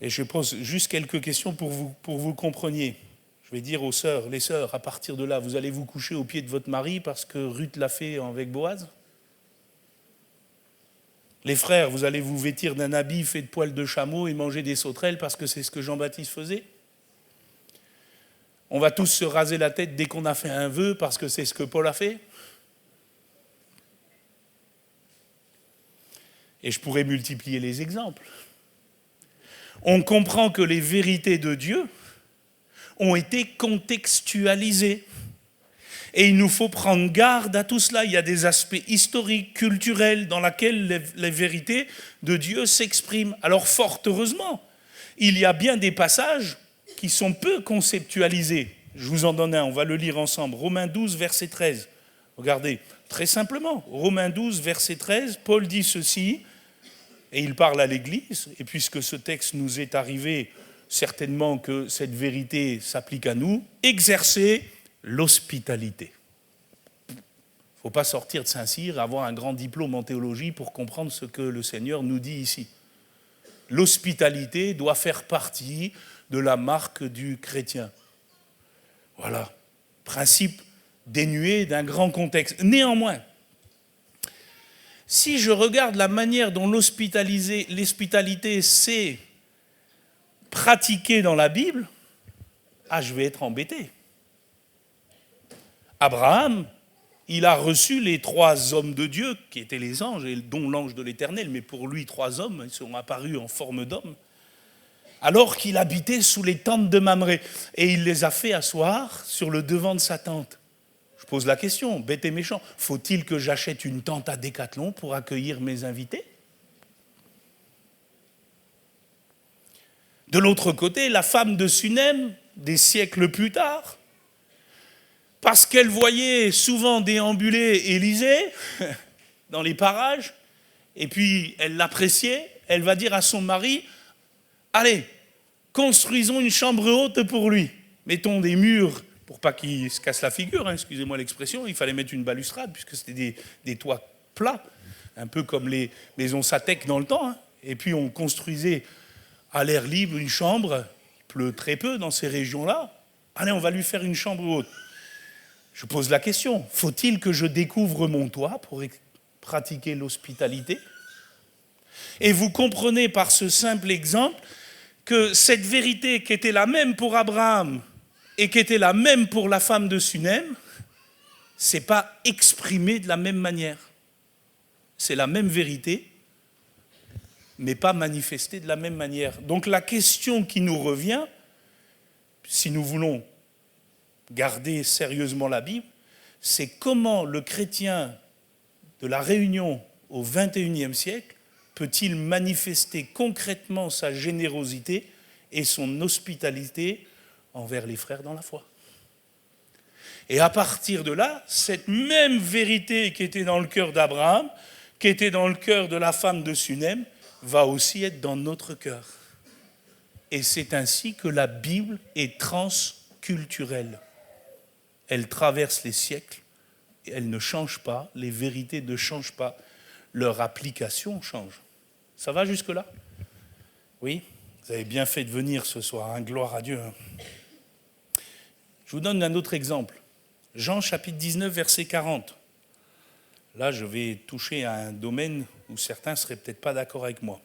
Et je pose juste quelques questions pour vous compreniez. Je vais dire aux sœurs, les sœurs, à partir de là, vous allez vous coucher au pied de votre mari parce que Ruth l'a fait avec Boaz ? Les frères, vous allez vous vêtir d'un habit fait de poils de chameau et manger des sauterelles parce que c'est ce que Jean-Baptiste faisait ? On va tous se raser la tête dès qu'on a fait un vœu parce que c'est ce que Paul a fait ? Et je pourrais multiplier les exemples. On comprend que les vérités de Dieu ont été contextualisées. Et il nous faut prendre garde à tout cela. Il y a des aspects historiques, culturels, dans lesquels les vérités de Dieu s'expriment. Alors fort heureusement, il y a bien des passages qui sont peu conceptualisés. Je vous en donne un, on va le lire ensemble. Romains 12, verset 13. Regardez, très simplement, Romains 12, verset 13, Paul dit ceci, et il parle à l'Église, et puisque ce texte nous est arrivé, certainement que cette vérité s'applique à nous, exercer l'hospitalité. Il ne faut pas sortir de Saint-Cyr, avoir un grand diplôme en théologie pour comprendre ce que le Seigneur nous dit ici. L'hospitalité doit faire partie de la marque du chrétien. Voilà, principe dénué d'un grand contexte. Néanmoins, si je regarde la manière dont l'hospitalité s'est pratiquée dans la Bible, je vais être embêté. Abraham, il a reçu les 3 hommes de Dieu, qui étaient les anges, et dont l'ange de l'Éternel, mais pour lui 3 hommes, ils sont apparus en forme d'hommes, alors qu'il habitait sous les tentes de Mamré. Et il les a fait asseoir sur le devant de sa tente. Je pose la question, bête et méchant, faut-il que j'achète une tente à Décathlon pour accueillir mes invités ? De l'autre côté, la femme de Sunem, des siècles plus tard, parce qu'elle voyait souvent déambuler Élisée dans les parages, et puis elle l'appréciait, elle va dire à son mari, allez, construisons une chambre haute pour lui, mettons des murs, pour pas qu'il se casse la figure, excusez-moi l'expression, il fallait mettre une balustrade, puisque c'était des toits plats, un peu comme les maisons Satec dans le temps, et puis on construisait à l'air libre une chambre, il pleut très peu dans ces régions-là, allez, on va lui faire une chambre haute. Je pose la question, faut-il que je découvre mon toit pour pratiquer l'hospitalité ? Et vous comprenez par ce simple exemple que cette vérité qui était la même pour Abraham et qui était la même pour la femme de Sunem, ce n'est pas exprimé de la même manière. C'est la même vérité, mais pas manifestée de la même manière. Donc la question qui nous revient, si nous voulons garder sérieusement la Bible, c'est comment le chrétien de la Réunion au XXIe siècle peut-il manifester concrètement sa générosité et son hospitalité envers les frères dans la foi. Et à partir de là, cette même vérité qui était dans le cœur d'Abraham, qui était dans le cœur de la femme de Sunem, va aussi être dans notre cœur. Et c'est ainsi que la Bible est transculturelle. Elle traverse les siècles, et elle ne change pas, les vérités ne changent pas, leur application change. Ça va jusque-là ? Oui ? Vous avez bien fait de venir ce soir, gloire à Dieu. Je vous donne un autre exemple. Jean chapitre 19, verset 40. Là, je vais toucher à un domaine où certains ne seraient peut-être pas d'accord avec moi.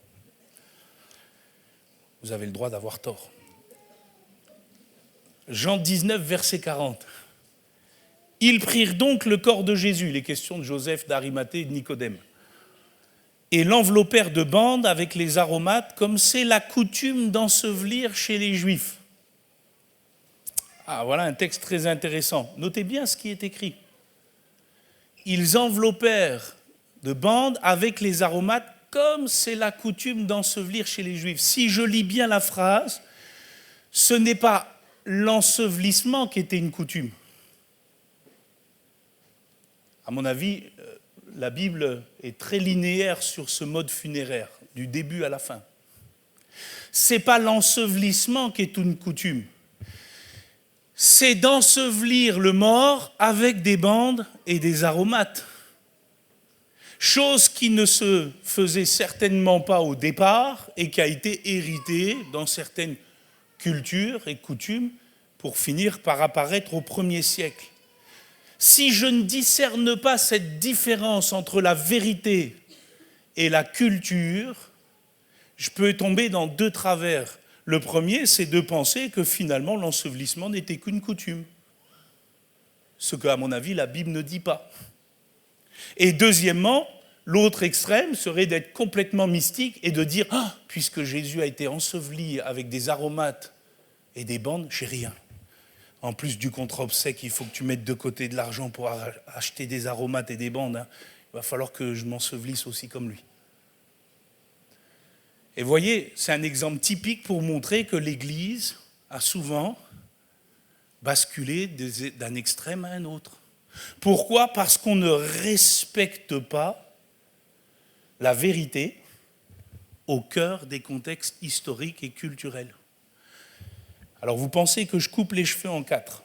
Vous avez le droit d'avoir tort. Jean 19, verset 40. Ils prirent donc le corps de Jésus, les questions de Joseph, d'Arimathée et de Nicodème, et l'enveloppèrent de bandes avec les aromates, comme c'est la coutume d'ensevelir chez les Juifs. Voilà un texte très intéressant. Notez bien ce qui est écrit. Ils enveloppèrent de bandes avec les aromates, comme c'est la coutume d'ensevelir chez les Juifs. Si je lis bien la phrase, ce n'est pas l'ensevelissement qui était une coutume. À mon avis, la Bible est très linéaire sur ce mode funéraire, du début à la fin. Ce n'est pas l'ensevelissement qui est une coutume. c'est d'ensevelir le mort avec des bandes et des aromates. Chose qui ne se faisait certainement pas au départ et qui a été héritée dans certaines cultures et coutumes pour finir par apparaître au 1er siècle. Si je ne discerne pas cette différence entre la vérité et la culture, je peux tomber dans 2 travers. Le premier, c'est de penser que finalement l'ensevelissement n'était qu'une coutume. Ce qu'à mon avis, la Bible ne dit pas. Et deuxièmement, l'autre extrême serait d'être complètement mystique et de dire « Ah, puisque Jésus a été enseveli avec des aromates et des bandes, j'ai rien. En plus du contrat obsèque, il faut que tu mettes de côté de l'argent pour acheter des aromates et des bandes. Hein. Il va falloir que je m'ensevelisse aussi comme lui. » Et vous voyez, c'est un exemple typique pour montrer que l'Église a souvent basculé d'un extrême à un autre. Pourquoi ? Parce qu'on ne respecte pas la vérité au cœur des contextes historiques et culturels. Alors vous pensez que je coupe les cheveux en 4.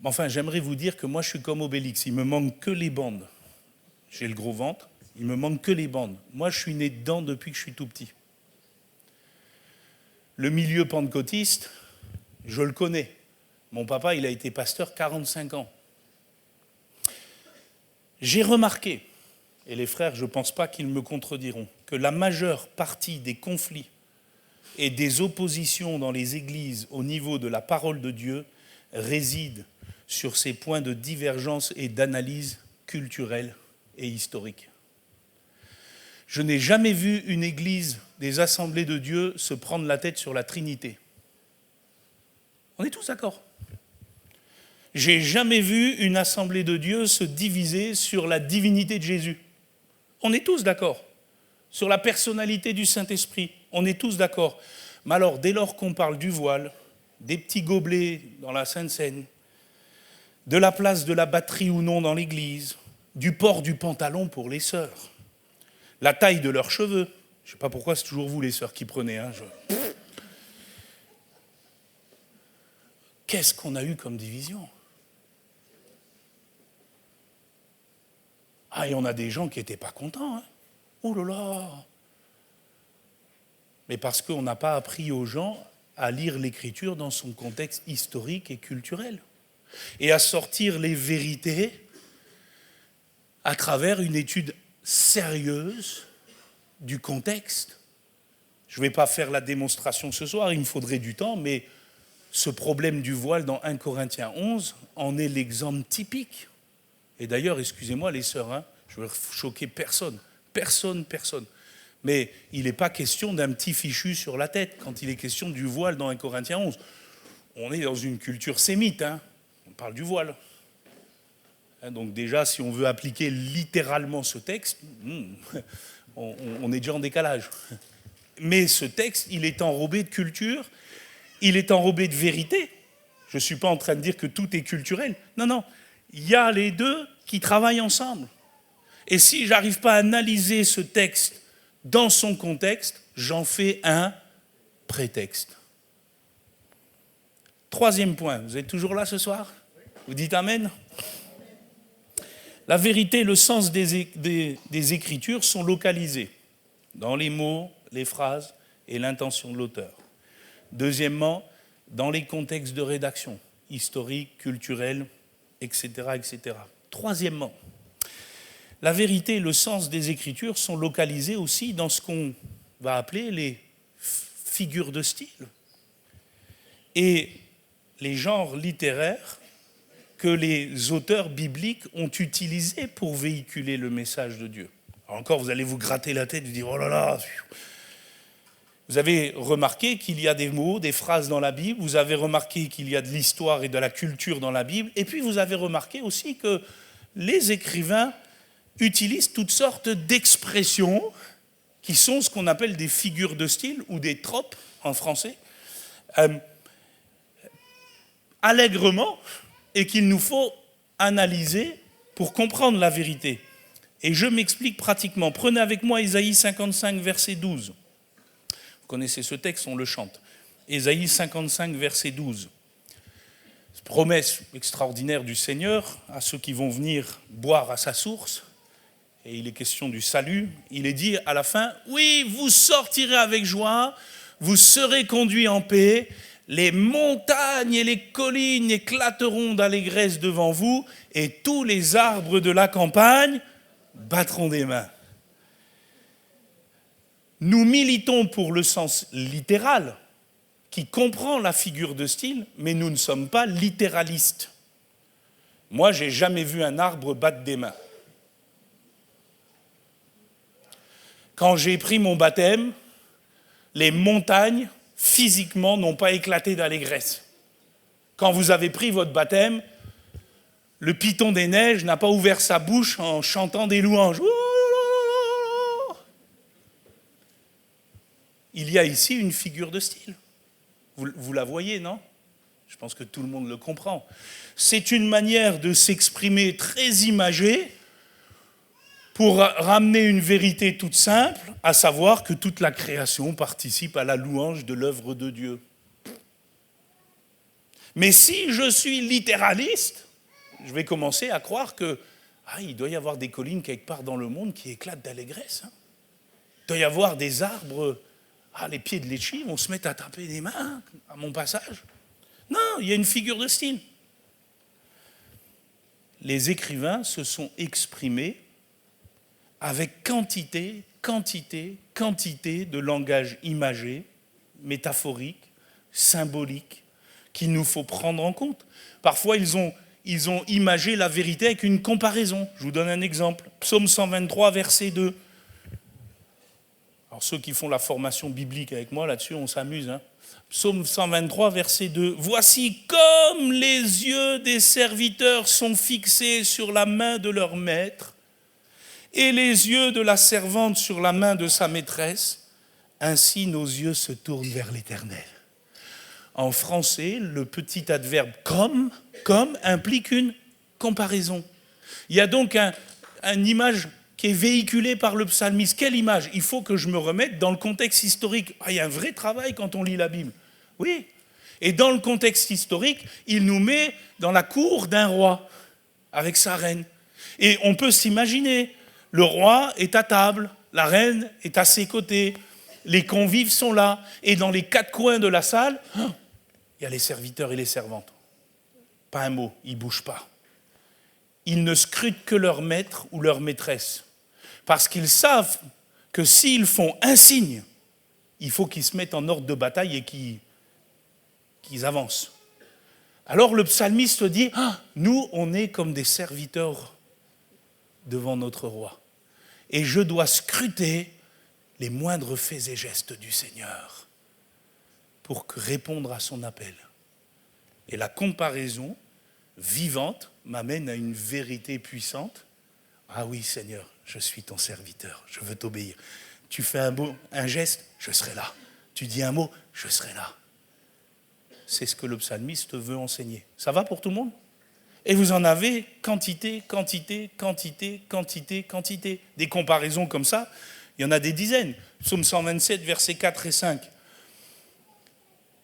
Enfin, j'aimerais vous dire que moi je suis comme Obélix, il me manque que les bandes. J'ai le gros ventre, il me manque que les bandes. Moi je suis né dedans depuis que je suis tout petit. Le milieu pentecôtiste, je le connais. Mon papa, il a été pasteur 45 ans. J'ai remarqué, et les frères, je ne pense pas qu'ils me contrediront, que la majeure partie des conflits et des oppositions dans les églises au niveau de la parole de Dieu réside sur ces points de divergence et d'analyse culturelle et historique. Je n'ai jamais vu une église des assemblées de Dieu se prendre la tête sur la Trinité. On est tous d'accord. J'ai jamais vu une assemblée de Dieu se diviser sur la divinité de Jésus. On est tous d'accord. Sur la personnalité du Saint-Esprit, on est tous d'accord. Mais alors, dès lors qu'on parle du voile, des petits gobelets dans la Sainte Seine, de la place de la batterie ou non dans l'église, du port du pantalon pour les sœurs, la taille de leurs cheveux, je ne sais pas pourquoi c'est toujours vous les sœurs qui prenez, hein, Qu'est-ce qu'on a eu comme division ? Ah, et on a des gens qui n'étaient pas contents, hein. Oh là là ! Mais parce qu'on n'a pas appris aux gens à lire l'Écriture dans son contexte historique et culturel. Et à sortir les vérités à travers une étude sérieuse du contexte. Je ne vais pas faire la démonstration ce soir, il me faudrait du temps, mais ce problème du voile dans 1 Corinthiens 11 en est l'exemple typique. Et d'ailleurs, excusez-moi les sœurs, hein, je ne veux choquer personne. Personne. Mais il n'est pas question d'un petit fichu sur la tête quand il est question du voile dans 1 Corinthiens 11. On est dans une culture sémite, hein. On parle du voile. Donc déjà, si on veut appliquer littéralement ce texte, on est déjà en décalage. Mais ce texte, il est enrobé de culture, il est enrobé de vérité. Je ne suis pas en train de dire que tout est culturel. Non, il y a les deux qui travaillent ensemble. Et si je n'arrive pas à analyser ce texte dans son contexte, j'en fais un prétexte. 3e point, vous êtes toujours là ce soir ? Vous dites Amen ? La vérité et le sens des Écritures sont localisés dans les mots, les phrases et l'intention de l'auteur. Deuxièmement, dans les contextes de rédaction, historiques, culturels, etc., etc. Troisièmement, la vérité et le sens des Écritures sont localisés aussi dans ce qu'on va appeler les figures de style et les genres littéraires que les auteurs bibliques ont utilisés pour véhiculer le message de Dieu. Alors encore, vous allez vous gratter la tête et vous dire « Oh là là !» Vous avez remarqué qu'il y a des mots, des phrases dans la Bible, vous avez remarqué qu'il y a de l'histoire et de la culture dans la Bible, et puis vous avez remarqué aussi que les écrivains utilisent toutes sortes d'expressions qui sont ce qu'on appelle des figures de style ou des tropes en français, allègrement, et qu'il nous faut analyser pour comprendre la vérité. Et je m'explique pratiquement. Prenez avec moi Ésaïe 55, verset 12. Vous connaissez ce texte, on le chante. Ésaïe 55, verset 12. Promesse extraordinaire du Seigneur à ceux qui vont venir boire à sa source. Et il est question du salut. Il est dit à la fin, oui, vous sortirez avec joie, vous serez conduits en paix, les montagnes et les collines éclateront d'allégresse devant vous, et tous les arbres de la campagne battront des mains. Nous militons pour le sens littéral, qui comprend la figure de style, mais nous ne sommes pas littéralistes. Moi, je n'ai jamais vu un arbre battre des mains. Quand j'ai pris mon baptême, les montagnes, physiquement, n'ont pas éclaté d'allégresse. Quand vous avez pris votre baptême, le python des neiges n'a pas ouvert sa bouche en chantant des louanges. Il y a ici une figure de style. Vous la voyez, non ? Je pense que tout le monde le comprend. C'est une manière de s'exprimer très imagée pour ramener une vérité toute simple, à savoir que toute la création participe à la louange de l'œuvre de Dieu. Mais si je suis littéraliste, je vais commencer à croire que il doit y avoir des collines quelque part dans le monde qui éclatent d'allégresse. Il doit y avoir des arbres... les pieds de l'échi vont se mettre à taper des mains à mon passage. Non, il y a une figure de style. Les écrivains se sont exprimés avec quantité de langage imagé, métaphorique, symbolique, qu'il nous faut prendre en compte. Parfois, ils ont imagé la vérité avec une comparaison. Je vous donne un exemple. Psaume 123, verset 2. Alors ceux qui font la formation biblique avec moi, là-dessus, on s'amuse. Psaume 123, verset 2. « Voici comme les yeux des serviteurs sont fixés sur la main de leur maître, et les yeux de la servante sur la main de sa maîtresse, ainsi nos yeux se tournent vers l'Éternel. » En français, le petit adverbe « comme » implique une comparaison. Il y a donc une image qui est véhiculée par le psalmiste. Quelle image ? Il faut que je me remette dans le contexte historique. Il y a un vrai travail quand on lit la Bible. Oui. Et dans le contexte historique, il nous met dans la cour d'un roi, avec sa reine. Et on peut s'imaginer, le roi est à table, la reine est à ses côtés, les convives sont là, et dans les quatre coins de la salle, il y a les serviteurs et les servantes. Pas un mot, ils ne bougent pas. Ils ne scrutent que leur maître ou leur maîtresse. Parce qu'ils savent que s'ils font un signe, il faut qu'ils se mettent en ordre de bataille et qu'ils avancent. Alors le psalmiste dit, nous, on est comme des serviteurs devant notre roi. Et je dois scruter les moindres faits et gestes du Seigneur pour répondre à son appel. Et la comparaison vivante m'amène à une vérité puissante. Ah oui, Seigneur, je suis ton serviteur, je veux t'obéir. Tu fais un geste, je serai là. Tu dis un mot, je serai là. C'est ce que le psalmiste veut enseigner. Ça va pour tout le monde ? Et vous en avez quantité. Des comparaisons comme ça, il y en a des dizaines. Psaume 127, versets 4 et 5.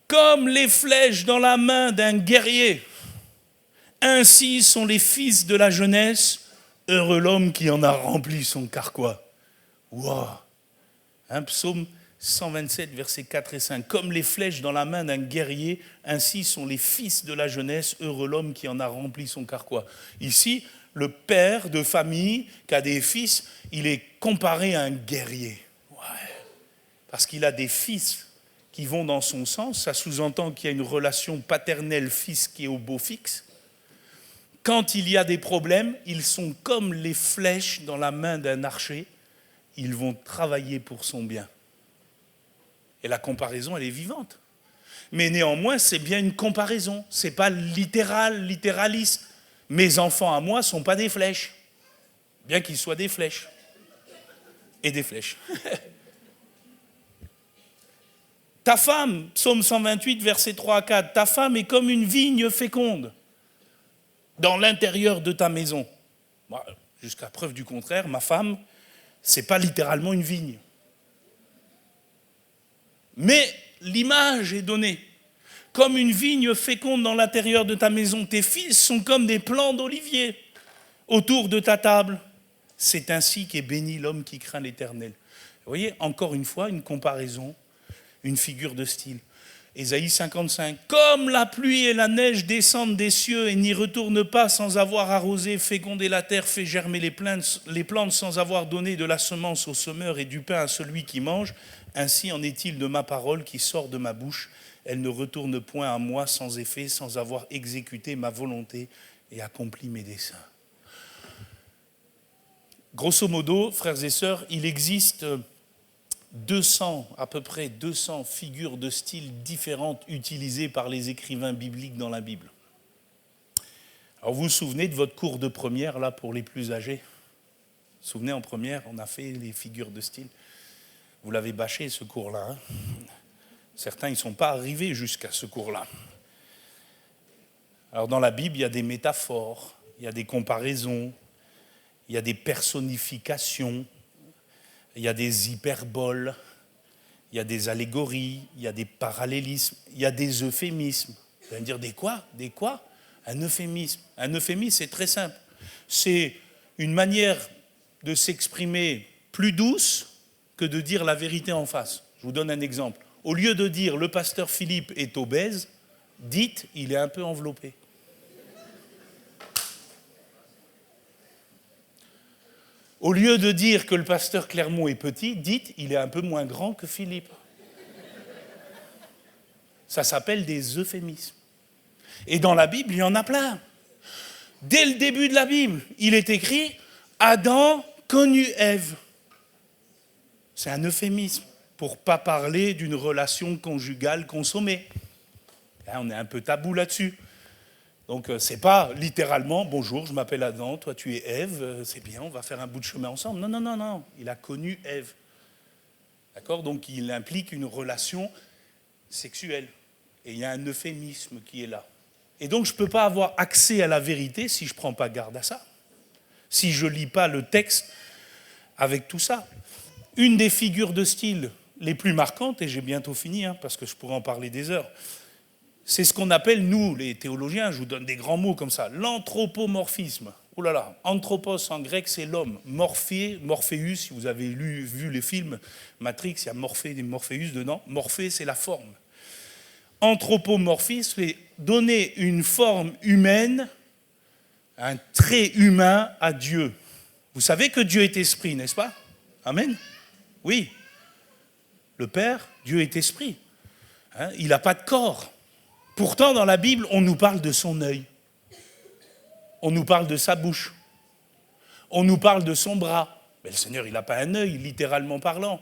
Comme les flèches dans la main d'un guerrier, ainsi sont les fils de la jeunesse, heureux l'homme qui en a rempli son carquois. Wow. Psaume 127, versets 4 et 5. Comme les flèches dans la main d'un guerrier, ainsi sont les fils de la jeunesse, heureux l'homme qui en a rempli son carquois. Ici, le père de famille qui a des fils, il est comparé à un guerrier. Ouais. Parce qu'il a des fils qui vont dans son sens. Ça sous-entend qu'il y a une relation paternelle-fils qui est au beau fixe. Quand il y a des problèmes, ils sont comme les flèches dans la main d'un archer. Ils vont travailler pour son bien. Et la comparaison, elle est vivante. Mais néanmoins, c'est bien une comparaison. Ce n'est pas littéraliste. Mes enfants à moi ne sont pas des flèches. Bien qu'ils soient des flèches. Et des flèches. Ta femme, psaume 128, versets 3 à 4, ta femme est comme une vigne féconde dans l'intérieur de ta maison. Moi, jusqu'à preuve du contraire, ma femme, ce n'est pas littéralement une vigne. Mais l'image est donnée. comme une vigne féconde dans l'intérieur de ta maison. Tes fils sont comme des plants d'olivier autour de ta table. C'est ainsi qu'est béni l'homme qui craint l'Éternel. Vous voyez, encore une fois, une comparaison, une figure de style. Ésaïe 55, comme la pluie et la neige descendent des cieux et n'y retournent pas sans avoir arrosé, fécondé la terre, fait germer les plantes sans avoir donné de la semence au semeur et du pain à celui qui mange, ainsi en est-il de ma parole qui sort de ma bouche. Elle ne retourne point à moi sans effet, sans avoir exécuté ma volonté et accompli mes desseins. Grosso modo, frères et sœurs, il existe à peu près 200 figures de style différentes utilisées par les écrivains bibliques dans la Bible. Alors vous vous souvenez de votre cours de première, là, pour les plus âgés? Vous vous souvenez, en première, on a fait les figures de style. Vous l'avez bâché, ce cours-là. Hein? Certains, ils ne sont pas arrivés jusqu'à ce cours-là. Alors dans la Bible, il y a des métaphores, il y a des comparaisons, il y a des personnifications, il y a des hyperboles, il y a des allégories, il y a des parallélismes, il y a des euphémismes. Vous allez me dire, des quoi? Des quoi? Un euphémisme. Un euphémisme, c'est très simple. C'est une manière de s'exprimer plus douce que de dire la vérité en face. Je vous donne un exemple. Au lieu de dire le pasteur Philippe est obèse, dites il est un peu enveloppé. Au lieu de dire que le pasteur Clermont est petit, dites il est un peu moins grand que Philippe. Ça s'appelle des euphémismes. Et dans la Bible, il y en a plein. Dès le début de la Bible, il est écrit « Adam connut Ève ». C'est un euphémisme pour ne pas parler d'une relation conjugale consommée. Là, on est un peu tabou là-dessus. Donc, c'est pas littéralement « Bonjour, je m'appelle Adam, toi tu es Ève, c'est bien, on va faire un bout de chemin ensemble ». Non, non, non, non, il a connu Ève. D'accord? Donc, il implique une relation sexuelle. Et il y a un euphémisme qui est là. Et donc, je ne peux pas avoir accès à la vérité si je ne prends pas garde à ça. Si je ne lis pas le texte avec tout ça. Une des figures de style les plus marquantes, et j'ai bientôt fini, parce que je pourrais en parler des heures, c'est ce qu'on appelle, nous, les théologiens, je vous donne des grands mots comme ça, l'anthropomorphisme. Oh là là, anthropos en grec, c'est l'homme. Morphée, Morpheus, si vous avez vu les films Matrix, il y a Morphée et Morpheus dedans. Morphée, c'est la forme. Anthropomorphisme, c'est donner une forme humaine, un trait humain à Dieu. Vous savez que Dieu est esprit, n'est-ce pas? Amen. Oui. Le Père, Dieu est esprit. Il n'a pas de corps. Pourtant, dans la Bible, on nous parle de son œil. On nous parle de sa bouche. On nous parle de son bras. Mais le Seigneur, il n'a pas un œil, littéralement parlant.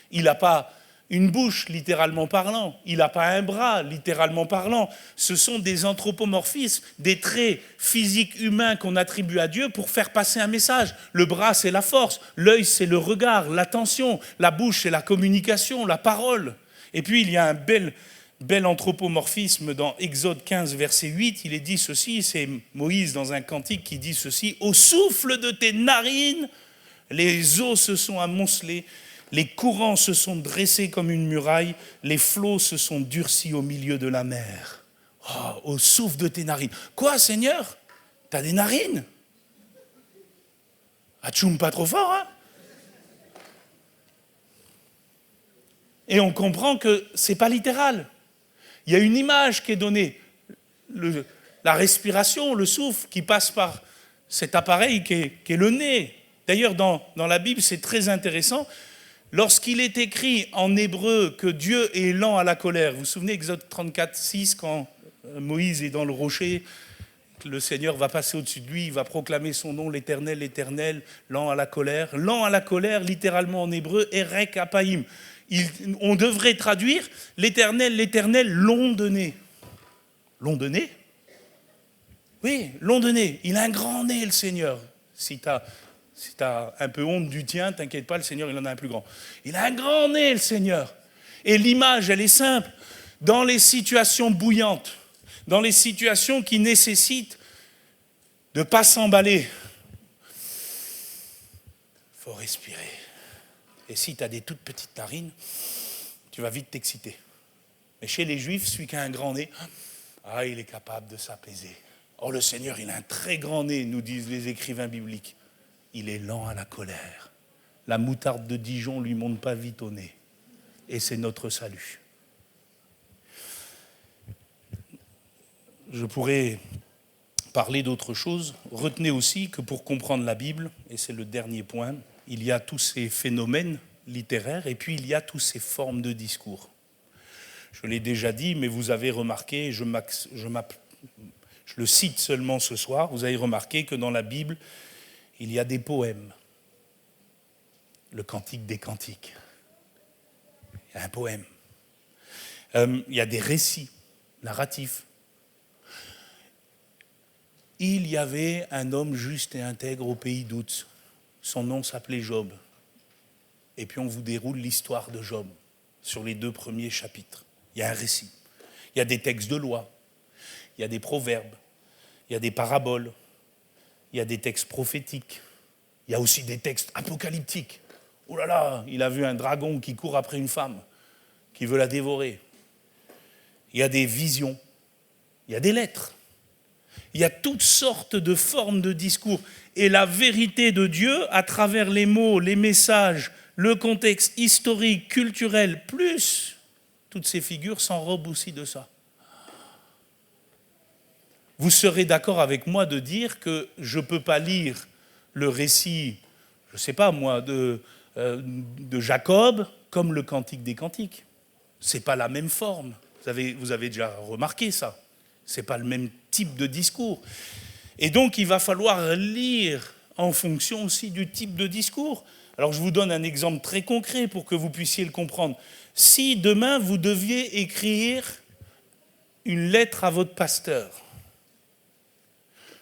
Il n'a pas une bouche, littéralement parlant. Il n'a pas un bras, littéralement parlant. Ce sont des anthropomorphismes, des traits physiques humains qu'on attribue à Dieu pour faire passer un message. Le bras, c'est la force. L'œil, c'est le regard, l'attention. La bouche, c'est la communication, la parole. Et puis, il y a un bel anthropomorphisme dans Exode 15, verset 8. Il est dit ceci, c'est Moïse dans un cantique qui dit ceci. « Au souffle de tes narines, les eaux se sont amoncelées. Les courants se sont dressés comme une muraille, les flots se sont durcis au milieu de la mer. Oh, au souffle de tes narines. Quoi, Seigneur? T'as des narines? Atchoum, pas trop fort, hein? Et on comprend que c'est pas littéral. Il y a une image qui est donnée. La respiration, le souffle qui passe par cet appareil qui est le nez. D'ailleurs, dans la Bible, c'est très intéressant. Lorsqu'il est écrit en hébreu que Dieu est lent à la colère, vous vous souvenez Exode 34, 6, quand Moïse est dans le rocher, le Seigneur va passer au-dessus de lui, il va proclamer son nom, l'Éternel, l'Éternel, lent à la colère. Lent à la colère, littéralement en hébreu, Erek Apaïm. On devrait traduire l'Éternel, l'Éternel, long de nez. Long de nez? Oui, long de nez. Il a un grand nez, le Seigneur. Si tu as un peu honte du tien, t'inquiète pas, le Seigneur, il en a un plus grand. Il a un grand nez, le Seigneur. Et l'image, elle est simple. Dans les situations bouillantes, dans les situations qui nécessitent de ne pas s'emballer, il faut respirer. Et si tu as des toutes petites narines, tu vas vite t'exciter. Mais chez les Juifs, celui qui a un grand nez, il est capable de s'apaiser. Or, le Seigneur, il a un très grand nez, nous disent les écrivains bibliques. Il est lent à la colère. La moutarde de Dijon ne lui monte pas vite au nez. Et c'est notre salut. Je pourrais parler d'autre chose. Retenez aussi que pour comprendre la Bible, et c'est le dernier point, il y a tous ces phénomènes littéraires et puis il y a toutes ces formes de discours. Je l'ai déjà dit, mais vous avez remarqué, je le cite seulement ce soir, vous avez remarqué que dans la Bible, il y a des poèmes. Le Cantique des Cantiques. Il y a un poème. Il y a des récits narratifs. Il y avait un homme juste et intègre au pays d'Ouz. Son nom s'appelait Job. Et puis on vous déroule l'histoire de Job sur les 2 premiers chapitres. Il y a un récit. Il y a des textes de loi. Il y a des proverbes. Il y a des paraboles. Il y a des textes prophétiques. Il y a aussi des textes apocalyptiques. Oh là là, il a vu un dragon qui court après une femme, qui veut la dévorer. Il y a des visions. Il y a des lettres. Il y a toutes sortes de formes de discours. Et la vérité de Dieu, à travers les mots, les messages, le contexte historique, culturel, plus toutes ces figures s'enrobent aussi de ça. Vous serez d'accord avec moi de dire que je ne peux pas lire le récit, je ne sais pas moi, de Jacob comme le Cantique des Cantiques. Ce n'est pas la même forme. Vous avez déjà remarqué ça. Ce n'est pas le même type de discours. Et donc, il va falloir lire en fonction aussi du type de discours. Alors, je vous donne un exemple très concret pour que vous puissiez le comprendre. Si demain, vous deviez écrire une lettre à votre pasteur,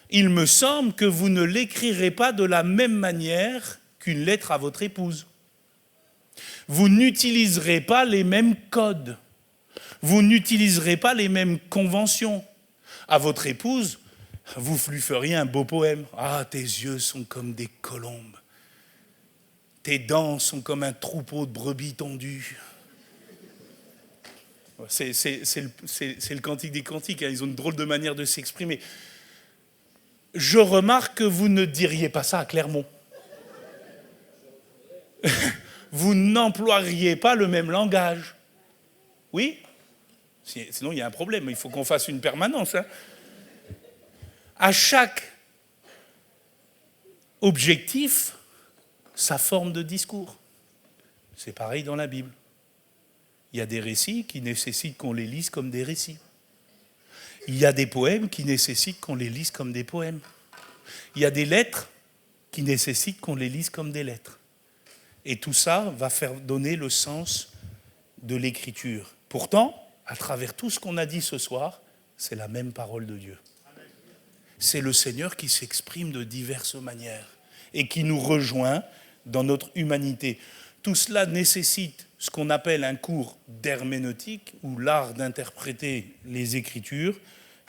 il me semble que vous ne l'écrirez pas de la même manière qu'une lettre à votre épouse. Vous n'utiliserez pas les mêmes codes. Vous n'utiliserez pas les mêmes conventions. À votre épouse, vous lui feriez un beau poème. Ah, tes yeux sont comme des colombes. Tes dents sont comme un troupeau de brebis tondues. C'est le Cantique des Cantiques, hein. Ils ont une drôle de manière de s'exprimer. Je remarque que vous ne diriez pas ça à Clermont. Vous n'emploieriez pas le même langage. Oui ? Sinon, il y a un problème. Il faut qu'on fasse une permanence. Hein. À chaque objectif, sa forme de discours. C'est pareil dans la Bible. Il y a des récits qui nécessitent qu'on les lise comme des récits. Il y a des poèmes qui nécessitent qu'on les lise comme des poèmes. Il y a des lettres qui nécessitent qu'on les lise comme des lettres. Et tout ça va faire donner le sens de l'écriture. Pourtant, à travers tout ce qu'on a dit ce soir, c'est la même parole de Dieu. C'est le Seigneur qui s'exprime de diverses manières et qui nous rejoint dans notre humanité. Tout cela nécessite ce qu'on appelle un cours d'herméneutique ou l'art d'interpréter les Écritures.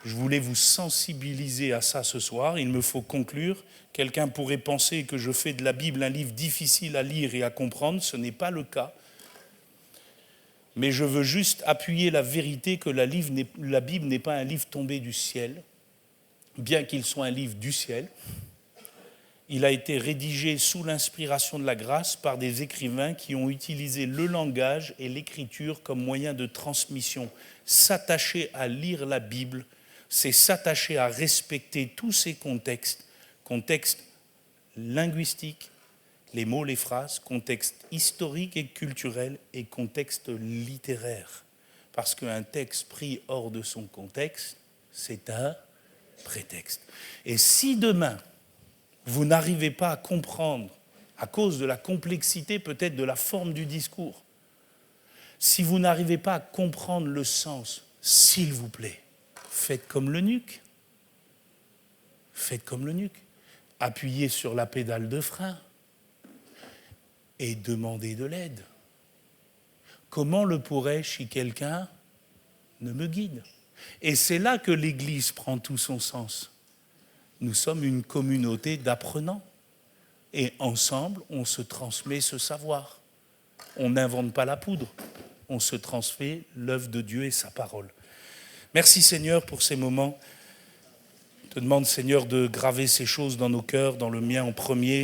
Je voulais vous sensibiliser à ça ce soir. Il me faut conclure. Quelqu'un pourrait penser que je fais de la Bible un livre difficile à lire et à comprendre. Ce n'est pas le cas. Mais je veux juste appuyer la vérité que la Bible n'est pas un livre tombé du ciel, bien qu'il soit un livre du ciel. Il a été rédigé sous l'inspiration de la grâce par des écrivains qui ont utilisé le langage et l'écriture comme moyen de transmission. S'attacher à lire la Bible, c'est s'attacher à respecter tous ces contextes linguistiques, les mots, les phrases, contexte historique et culturel et contexte littéraire. Parce qu'un texte pris hors de son contexte, c'est un prétexte. Et si demain, vous n'arrivez pas à comprendre, à cause de la complexité peut-être de la forme du discours, si vous n'arrivez pas à comprendre le sens, s'il vous plaît, faites comme l'eunuque. Faites comme l'eunuque. Appuyez sur la pédale de frein et demandez de l'aide. Comment le pourrais-je si quelqu'un ne me guide ? Et c'est là que l'Église prend tout son sens. Nous sommes une communauté d'apprenants. Et ensemble, on se transmet ce savoir. On n'invente pas la poudre. on se transmet l'œuvre de Dieu et sa parole. Merci Seigneur pour ces moments. Je te demande Seigneur de graver ces choses dans nos cœurs, dans le mien en premier,